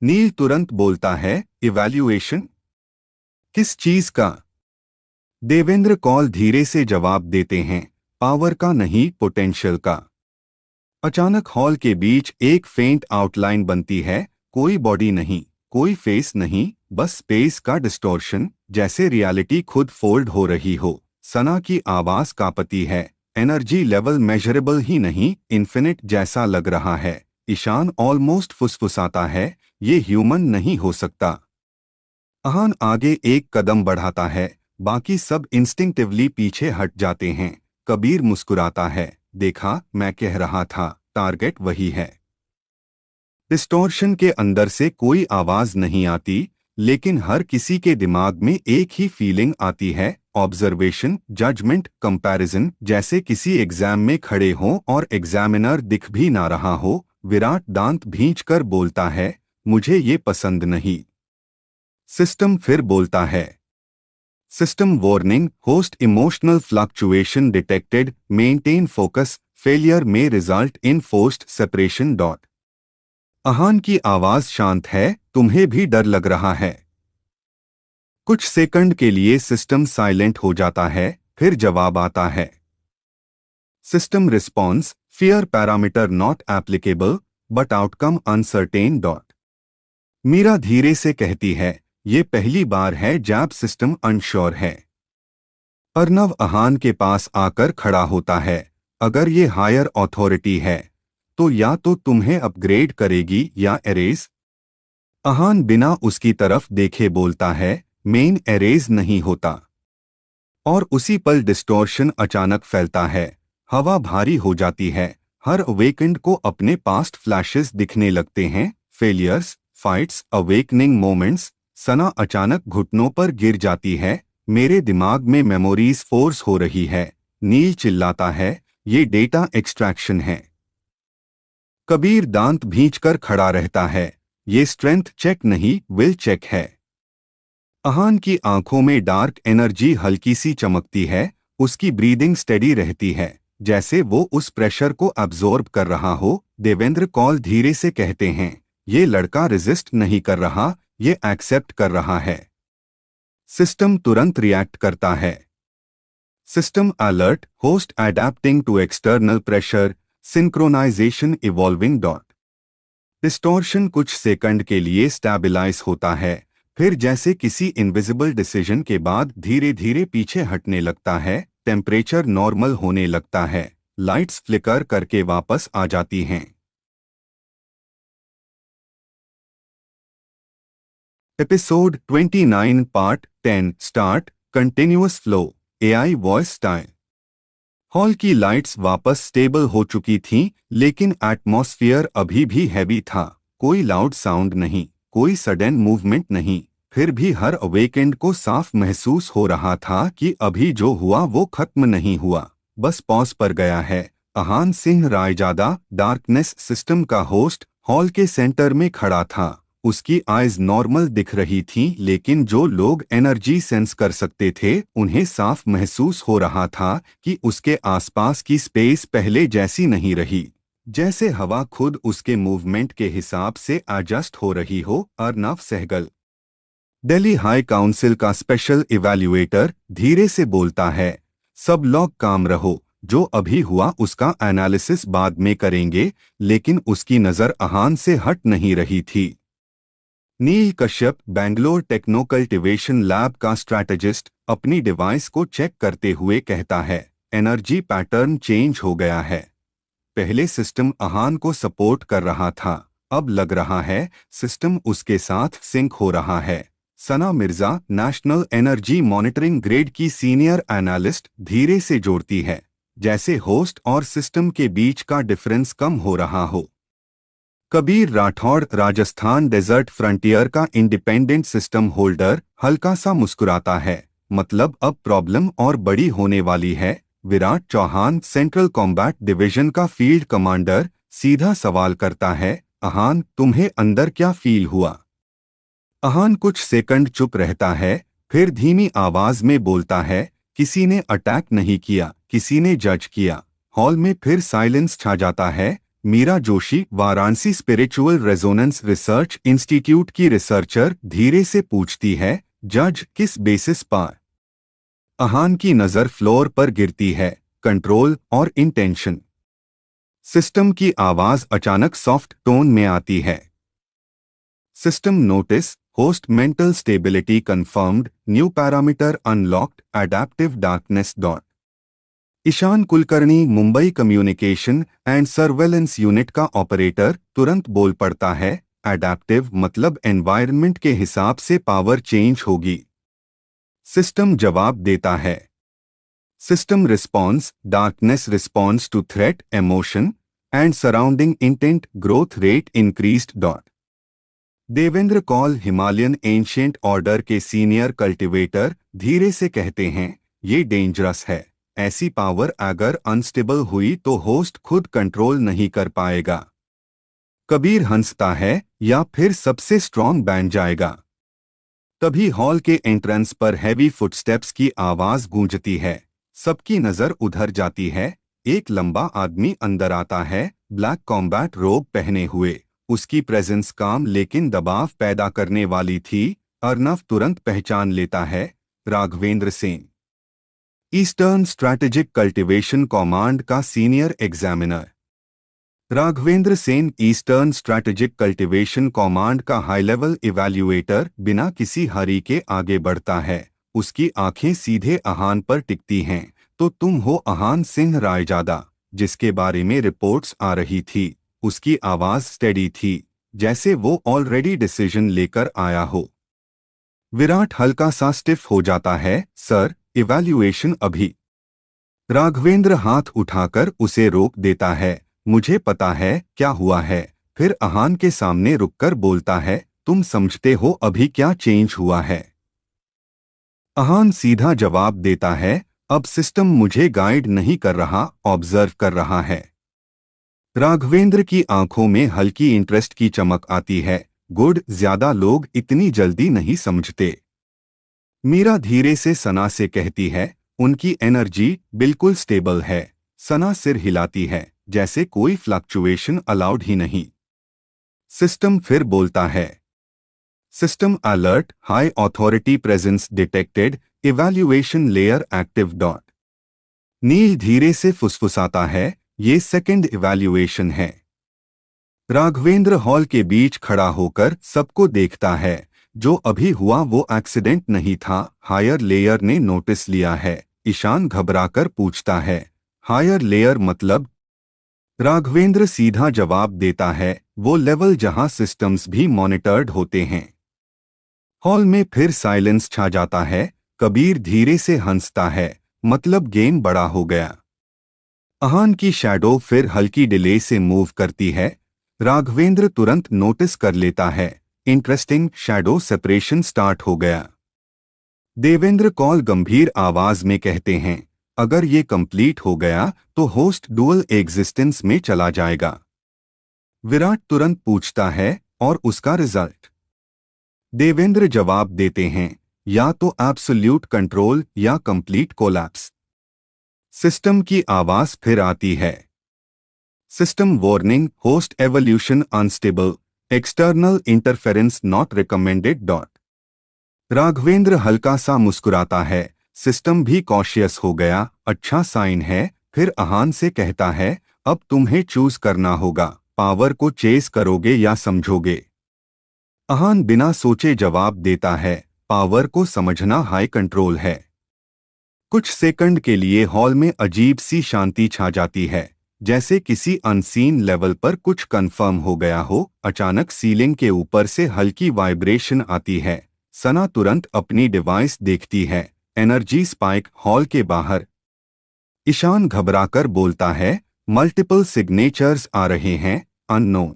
Neel तुरंत बोलता है, इवैल्यूएशन? किस चीज का? देवेंद्र कौल धीरे से जवाब देते हैं, पावर का नहीं, पोटेंशियल का। अचानक हॉल के बीच एक फेंट आउटलाइन बनती है, कोई बॉडी नहीं, कोई फेस नहीं, बस स्पेस का डिस्टॉर्शन, जैसे रियलिटी खुद फोल्ड हो रही हो। सना की आवाज कांपती है, एनर्जी लेवल मेजरेबल ही नहीं, इन्फिनिट जैसा लग रहा है। ईशान ऑलमोस्ट फुसफुसाता है, ये ह्यूमन नहीं हो सकता। आहान आगे एक कदम बढ़ाता है, बाकी सब इंस्टिंक्टिवली पीछे हट जाते हैं। कबीर मुस्कुराता है, देखा, मैं कह रहा था, टारगेट वही है। डिस्टॉर्शन के अंदर से कोई आवाज नहीं आती, लेकिन हर किसी के दिमाग में एक ही फीलिंग आती है, ऑब्जर्वेशन, जजमेंट, कंपैरिजन, जैसे किसी एग्जाम में खड़े हों और एग्जामिनर दिख भी ना रहा हो। विराट दांत भींचकर बोलता है, मुझे ये पसंद नहीं। सिस्टम फिर बोलता है, system warning, host emotional fluctuation detected, maintain focus, failure में result in forced separation dot. Ahaan की आवाज शांत है, तुम्हें भी डर लग रहा है। कुछ सेकंड के लिए सिस्टम साइलेंट हो जाता है, फिर जवाब आता है, system response, fear parameter not applicable but outcome uncertain dot. Meera धीरे से कहती है, ये पहली बार है जब सिस्टम अनश्योर है। अर्नव आहान के पास आकर खड़ा होता है, अगर ये हायर अथॉरिटी है तो या तो तुम्हें अपग्रेड करेगी या एरेज। आहान बिना उसकी तरफ देखे बोलता है, मेन एरेज नहीं होता। और उसी पल डिस्टॉर्शन अचानक फैलता है, हवा भारी हो जाती है, हर अवेकेंड को अपने पास्ट फ्लैशेस दिखने लगते हैं, फेलियर्स, फाइट्स, अवेकनिंग मोमेंट्स। सना अचानक घुटनों पर गिर जाती है, मेरे दिमाग में मेमोरीज फोर्स हो रही है। नील चिल्लाता है, ये डेटा एक्सट्रैक्शन है। कबीर दांत भींचकर खड़ा रहता है। ये स्ट्रेंथ चेक नहीं, विल चेक है। अहान की आंखों में डार्क एनर्जी हल्की सी चमकती है। उसकी ब्रीदिंग स्टेडी रहती है, जैसे वो उस प्रेशर को अब्जॉर्ब कर रहा हो। देवेंद्र कौल धीरे से कहते हैं, ये लड़का रेजिस्ट नहीं कर रहा, ये एक्सेप्ट कर रहा है। सिस्टम तुरंत रिएक्ट करता है। System alert, host adapting to external pressure, synchronisation evolving dot. Distortion कुछ सेकंड के लिए स्टेबलाइज होता है, फिर जैसे किसी इनविजिबल डिसीजन के बाद धीरे धीरे पीछे हटने लगता है। टेम्परेचर नॉर्मल होने लगता है, लाइट्स फ्लिकर करके वापस आ जाती हैं। Episode 29 part 10 start continuous flow AI voice style. Hall की लाइट्स वापस स्टेबल हो चुकी थीं, लेकिन एटमॉस्फेयर अभी भी हैवी था। कोई लाउड साउंड नहीं, कोई सडन मूवमेंट नहीं, फिर भी हर अवेकेंड को साफ महसूस हो रहा था कि अभी जो हुआ वो खत्म नहीं हुआ, बस पॉज पर गया है। अहान सिंह रायजादा, डार्कनेस सिस्टम का होस्ट, हॉल के सेंटर में खड़ा था। उसकी आइज नॉर्मल दिख रही थीं, लेकिन जो लोग एनर्जी सेंस कर सकते थे उन्हें साफ महसूस हो रहा था कि उसके आसपास की स्पेस पहले जैसी नहीं रही, जैसे हवा खुद उसके मूवमेंट के हिसाब से एडजस्ट हो रही हो। अर्नव सहगल, दिल्ली हाई काउंसिल का स्पेशल इवैल्यूएटर, धीरे से बोलता है, सब लोग काम रहो, जो अभी हुआ उसका एनालिसिस बाद में करेंगे। लेकिन उसकी नज़र अहान से हट नहीं रही थी। Neel Kashyap, Bangalore techno cultivation lab का स्ट्रैटेजिस्ट, अपनी डिवाइस को चेक करते हुए कहता है, एनर्जी पैटर्न चेंज हो गया है। पहले सिस्टम अहान को सपोर्ट कर रहा था, अब लग रहा है सिस्टम उसके साथ सिंक हो रहा है। Sana Mirza, national energy monitoring grade की सीनियर एनालिस्ट, धीरे से जोड़ती है, जैसे होस्ट और सिस्टम के बीच का डिफरेंस कम हो रहा हो। कबीर राठौड़, राजस्थान डेजर्ट फ्रंटियर का इंडिपेंडेंट सिस्टम होल्डर, हल्का सा मुस्कुराता है, मतलब अब प्रॉब्लम और बड़ी होने वाली है। Virat Chauhan, central combat division का फील्ड कमांडर, सीधा सवाल करता है, अहान तुम्हें अंदर क्या फील हुआ? अहान कुछ सेकंड चुप रहता है, फिर धीमी आवाज में बोलता है, किसी ने अटैक नहीं किया, किसी ने जज किया। हॉल में फिर साइलेंस छा जाता है। Meera Joshi, Varanasi spiritual resonance research institute की रिसर्चर, धीरे से पूछती है, जज किस बेसिस पर? अहान की नजर फ्लोर पर गिरती है, कंट्रोल और इंटेंशन। सिस्टम की आवाज अचानक सॉफ्ट टोन में आती है, system notice, host mental stability confirmed, new parameter unlocked, adaptive darkness dot. Ishaan Kulkarni, Mumbai communication and surveillance unit का ऑपरेटर, तुरंत बोल पड़ता है, एडेप्टिव मतलब एनवायरनमेंट के हिसाब से पावर चेंज होगी। सिस्टम जवाब देता है, system response, darkness response to threat, emotion and surrounding intent, growth rate increased dot. Devendra Kaul, Himalayan ancient order के सीनियर कल्टिवेटर, धीरे से कहते हैं, ये डेंजरस है। ऐसी पावर अगर अनस्टेबल हुई तो होस्ट खुद कंट्रोल नहीं कर पाएगा। कबीर हंसता है, या फिर सबसे स्ट्रॉन्ग बन जाएगा। तभी हॉल के एंट्रेंस पर हैवी फुटस्टेप्स की आवाज गूंजती है। सबकी नजर उधर जाती है। एक लंबा आदमी अंदर आता है, ब्लैक कॉम्बैट रोब पहने हुए। उसकी प्रेजेंस काम लेकिन दबाव पैदा करने वाली थी। अर्नव तुरंत पहचान लेता है, Raghavendra Sen, eastern strategic cultivation command का senior examiner. Raghavendra Sen, eastern strategic cultivation command का हाई लेवल इवैल्यूएटर, बिना किसी हरी के आगे बढ़ता है। उसकी आंखें सीधे अहान पर टिकती हैं। तो तुम हो अहान सिंह रायजादा, जिसके बारे में रिपोर्ट्स आ रही थी। उसकी आवाज स्टेडी थी, जैसे वो ऑलरेडी डिसीजन लेकर आया हो। विराट हल्का सा स्टिफ हो जाता है, सर, इवैल्यूएशन अभी। राघवेंद्र हाथ उठाकर उसे रोक देता है, मुझे पता है क्या हुआ है। फिर अहान के सामने रुककर बोलता है, तुम समझते हो अभी क्या चेंज हुआ है? अहान सीधा जवाब देता है, अब सिस्टम मुझे गाइड नहीं कर रहा, ऑब्जर्व कर रहा है। राघवेंद्र की आंखों में हल्की इंटरेस्ट की चमक आती है। गुड, ज्यादा लोग इतनी जल्दी नहीं समझते। मीरा धीरे से सना से कहती है, उनकी एनर्जी बिल्कुल स्टेबल है। सना सिर हिलाती है, जैसे कोई फ्लक्चुएशन अलाउड ही नहीं। सिस्टम फिर बोलता है, system alert, high authority presence detected, evaluation layer active dot. Neel धीरे से फुसफुसाता है, ये सेकंड इवैल्यूएशन है। राघवेंद्र हॉल के बीच खड़ा होकर सबको देखता है। जो अभी हुआ वो एक्सीडेंट नहीं था, हायर लेयर ने नोटिस लिया है। ईशान घबराकर पूछता है, हायर लेयर मतलब? राघवेंद्र सीधा जवाब देता है, वो लेवल जहां सिस्टम्स भी मॉनिटर्ड होते हैं। हॉल में फिर साइलेंस छा जाता है। कबीर धीरे से हंसता है, मतलब गेम बड़ा हो गया। अहान की शैडो फिर हल्की डिले से मूव करती है। राघवेंद्र तुरंत नोटिस कर लेता है, इंटरेस्टिंग, शैडो सेपरेशन स्टार्ट हो गया। देवेंद्र कौल गंभीर आवाज में कहते हैं, अगर ये कंप्लीट हो गया तो होस्ट डुअल एग्जिस्टेंस में चला जाएगा। विराट तुरंत पूछता है, और उसका रिजल्ट? देवेंद्र जवाब देते हैं, या तो एब्सोल्यूट कंट्रोल या कंप्लीट कोलैप्स। सिस्टम की आवाज फिर आती है, system warning, host evolution unstable, external interference not recommended dot. Raghavendra हल्का सा मुस्कुराता है, सिस्टम भी कॉशियस हो गया, अच्छा साइन है। फिर अहान से कहता है, अब तुम्हें चूज करना होगा, पावर को चेस करोगे या समझोगे। अहान बिना सोचे जवाब देता है, पावर को समझना हाई कंट्रोल है। कुछ सेकंड के लिए हॉल में अजीब सी शांति छा जाती है, जैसे किसी अनसीन लेवल पर कुछ कंफर्म हो गया हो। अचानक सीलिंग के ऊपर से हल्की वाइब्रेशन आती है। सना तुरंत अपनी डिवाइस देखती है, एनर्जी स्पाइक हॉल के बाहर। ईशान घबराकर बोलता है, मल्टीपल सिग्नेचर्स आ रहे हैं, अननोन।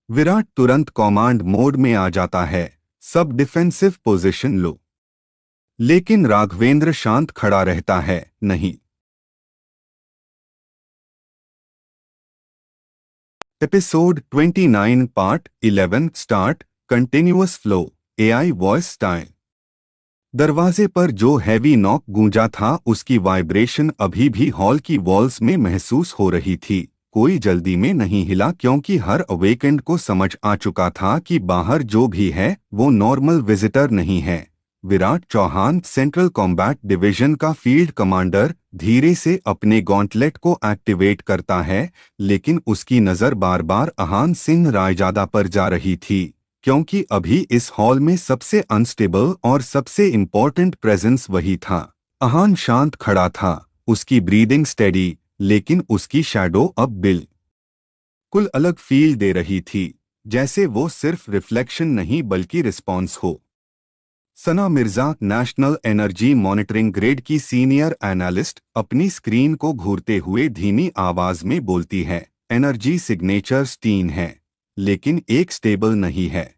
विराट तुरंत कमांड मोड में आ जाता है, सब डिफेंसिव पोजीशन लो। लेकिन राघवेंद्र शांत खड़ा रहता है, नहीं। Episode 29 part 11 start, continuous flow, AI voice style. दरवाजे पर जो हैवी नॉक गूंजा था उसकी वाइब्रेशन अभी भी हॉल की वॉल्स में महसूस हो रही थी। कोई जल्दी में नहीं हिला, क्योंकि हर अवेकेंड को समझ आ चुका था कि बाहर जो भी है वो नॉर्मल विजिटर नहीं है। Virat Chauhan, central combat division का फील्ड कमांडर, धीरे से अपने गॉन्टलेट को एक्टिवेट करता है, लेकिन उसकी नज़र बार बार अहान सिंह रायजादा पर जा रही थी, क्योंकि अभी इस हॉल में सबसे अनस्टेबल और सबसे इम्पोर्टेंट प्रेजेंस वही था। अहान शांत खड़ा था, उसकी ब्रीदिंग स्टेडी, लेकिन उसकी शैडो अब बिल्कुल अलग फील दे रही थी, जैसे वो सिर्फ रिफ्लेक्शन नहीं बल्कि रिस्पॉन्स हो। Sana Mirza, national energy monitoring grid की सीनियर एनालिस्ट, अपनी स्क्रीन को घूरते हुए धीमी आवाज में बोलती है, एनर्जी सिग्नेचर्स 3 है, लेकिन एक स्टेबल नहीं है,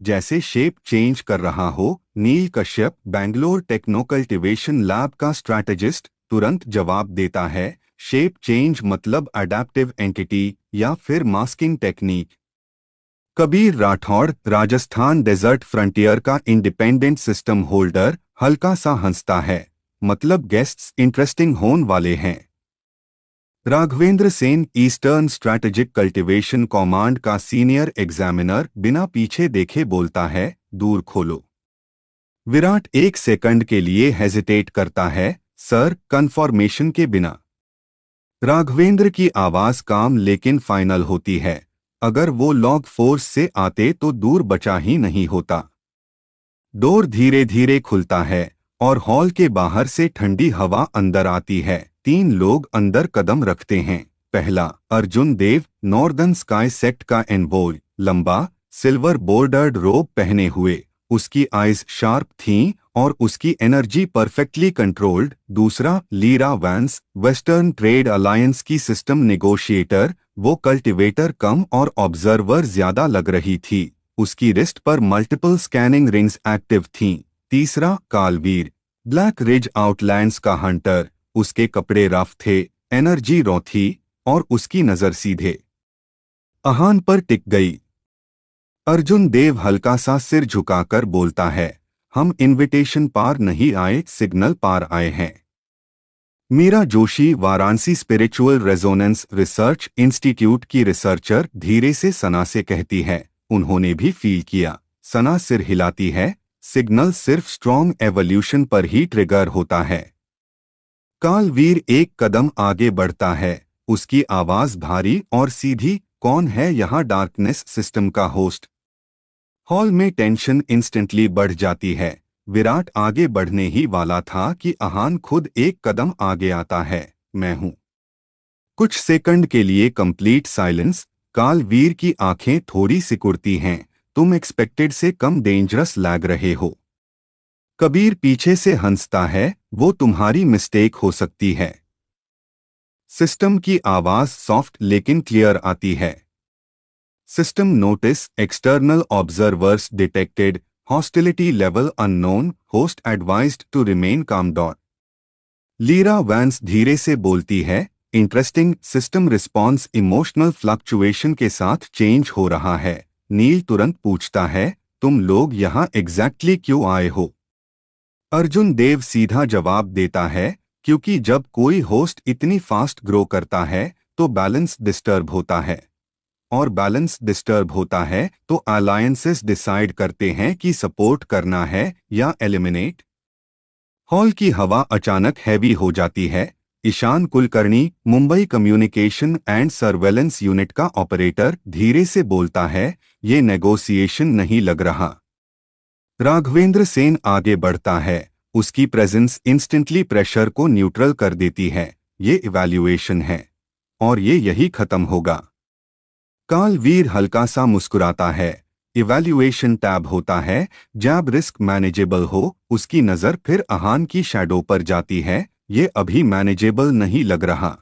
जैसे शेप चेंज कर रहा हो। Neel Kashyap, Bangalore techno cultivation lab का स्ट्रैटेजिस्ट, तुरंत जवाब देता है, शेप चेंज मतलब अडेप्टिव एंटिटी या फिर masking technique. Kabir Rathore, Rajasthan desert frontier का इंडिपेंडेंट सिस्टम होल्डर, हल्का सा हंसता है, मतलब गेस्ट्स इंटरेस्टिंग होने वाले हैं। Raghavendra Sen, eastern strategic cultivation command का सीनियर एग्जामिनर, बिना पीछे देखे बोलता है, दूर खोलो। विराट एक सेकंड के लिए हेजिटेट करता है, सर, कंफर्मेशन के बिना। राघवेंद्र की आवाज काम लेकिन फाइनल होती है, अगर वो लॉग फोर्स से आते तो दूर बचा ही नहीं होता। डोर धीरे धीरे खुलता है और हॉल के बाहर से ठंडी हवा अंदर आती है। 3 लोग अंदर कदम रखते हैं। पहला, Arjun Dev, northern sky sect का एनवॉय, लंबा सिल्वर बॉर्डर्ड रोब पहने हुए, उसकी आइज शार्प थीं और उसकी एनर्जी परफेक्टली कंट्रोल्ड। दूसरा, Lira Vance, western trade alliance की सिस्टम नेगोशिएटर, वो कल्टिवेटर कम और ऑब्जर्वर ज्यादा लग रही थी, उसकी रिस्ट पर मल्टीपल स्कैनिंग रिंग्स एक्टिव थीं। तीसरा, कालवीर, ब्लैक रिज आउटलैंड्स का हंटर, उसके कपड़े रफ थे, एनर्जी रॉ थी और उसकी नजर सीधे अहान पर टिक गई। अर्जुन देव हल्का सा सिर झुकाकर बोलता है, हम इनविटेशन पार नहीं आए, सिग्नल पार आए हैं। Meera Joshi Varanasi spiritual resonance research institute की रिसर्चर धीरे से सना से कहती है, उन्होंने भी फील किया। सना सिर हिलाती है, सिग्नल सिर्फ स्ट्रॉन्ग एवोल्यूशन पर ही ट्रिगर होता है। कालवीर एक कदम आगे बढ़ता है, उसकी आवाज भारी और सीधी, कौन है यहाँ डार्कनेस सिस्टम का होस्ट? हॉल में टेंशन इंस्टेंटली बढ़ जाती है। विराट आगे बढ़ने ही वाला था कि अहान खुद एक कदम आगे आता है, मैं हूं। कुछ सेकंड के लिए कंप्लीट साइलेंस। कालवीर की आंखें थोड़ी सिकुड़ती हैं, तुम एक्सपेक्टेड से कम डेंजरस लग रहे हो। कबीर पीछे से हंसता है, वो तुम्हारी मिस्टेक हो सकती है। सिस्टम की आवाज सॉफ्ट लेकिन क्लियर आती है। System notice external observers detected, hostility level unknown, host advised to remain calm dot. Lira Vance धीरे से बोलती है, interesting, system response emotional fluctuation के साथ चेंज हो रहा है। नील तुरंत पूछता है, तुम लोग यहाँ एग्जैक्टली क्यों आए हो? अर्जुन देव सीधा जवाब देता है, क्योंकि जब कोई होस्ट इतनी फास्ट ग्रो करता है तो बैलेंस डिस्टर्ब होता है, और बैलेंस डिस्टर्ब होता है तो अलायंसेस डिसाइड करते हैं कि सपोर्ट करना है या एलिमिनेट। हॉल की हवा अचानक हैवी हो जाती है। Ishaan Kulkarni, Mumbai communication and surveillance unit का ऑपरेटर, धीरे से बोलता है, ये नेगोशिएशन नहीं लग रहा। राघवेंद्र सेन आगे बढ़ता है, उसकी प्रेजेंस इंस्टेंटली प्रेशर को न्यूट्रल कर देती है। ये इवैल्यूएशन है और ये यही खत्म होगा। कालवीर हल्का सा मुस्कुराता है, इवैल्यूएशन टैब होता है जब रिस्क मैनेजेबल हो। उसकी नज़र फिर अहान की शैडो पर जाती है, ये अभी मैनेजेबल नहीं लग रहा।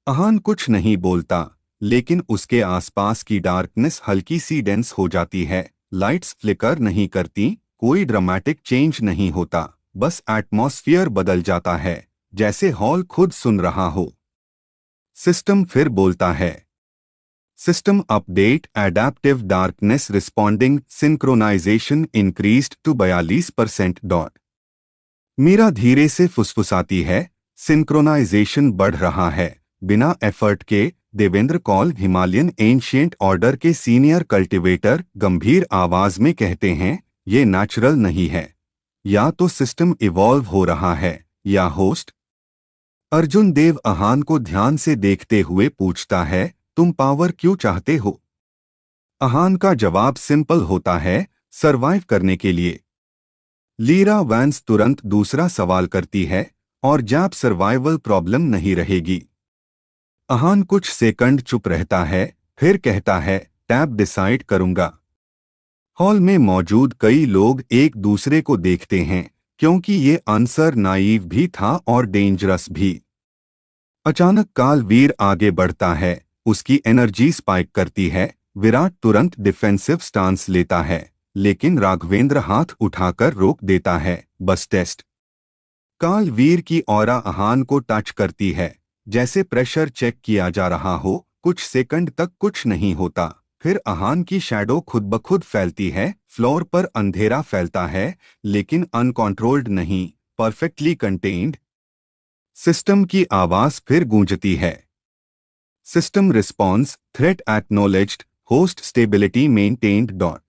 अहान कुछ नहीं बोलता, लेकिन उसके आसपास की डार्कनेस हल्की सी डेंस हो जाती है। लाइट्स फ्लिकर नहीं करती, कोई ड्रामेटिक चेंज नहीं होता, बस एटमॉस्फियर बदल जाता है, जैसे हॉल खुद सुन रहा हो। सिस्टम फिर बोलता है, system update, adaptive darkness responding, synchronisation increased to 42% dot. Meera धीरे से फुसफुसाती है, सिंक्रोनाइजेशन बढ़ रहा है, बिना एफर्ट के। Devendra Kaul, Himalayan ancient order के सीनियर कल्टिवेटर, गंभीर आवाज में कहते हैं, ये नेचुरल नहीं है। या तो सिस्टम इवॉल्व हो रहा है या होस्ट। अर्जुन देव अहान को ध्यान से देखते हुए पूछता है, तुम पावर क्यों चाहते हो? अहान का जवाब सिंपल होता है, सरवाइव करने के लिए। लीरा वैंस तुरंत दूसरा सवाल करती है, और जब सर्वाइवल प्रॉब्लम नहीं रहेगी? अहान कुछ सेकंड चुप रहता है, फिर कहता है, टैब डिसाइड करूंगा। हॉल में मौजूद कई लोग एक दूसरे को देखते हैं, क्योंकि ये आंसर नाइव भी था और डेंजरस भी। अचानक कालवीर आगे बढ़ता है, उसकी एनर्जी स्पाइक करती है। विराट तुरंत डिफेंसिव स्टांस लेता है, लेकिन राघवेंद्र हाथ उठाकर रोक देता है, बस टेस्ट। कालवीर की ऑरा अहान को टच करती है, जैसे प्रेशर चेक किया जा रहा हो। कुछ सेकंड तक कुछ नहीं होता, फिर अहान की शैडो खुद ब खुद फैलती है। फ्लोर पर अंधेरा फैलता है, लेकिन अनकंट्रोल्ड नहीं, परफेक्टली कंटेन्ड। सिस्टम की आवाज फिर गूंजती है, system response, threat acknowledged, host stability maintained dot.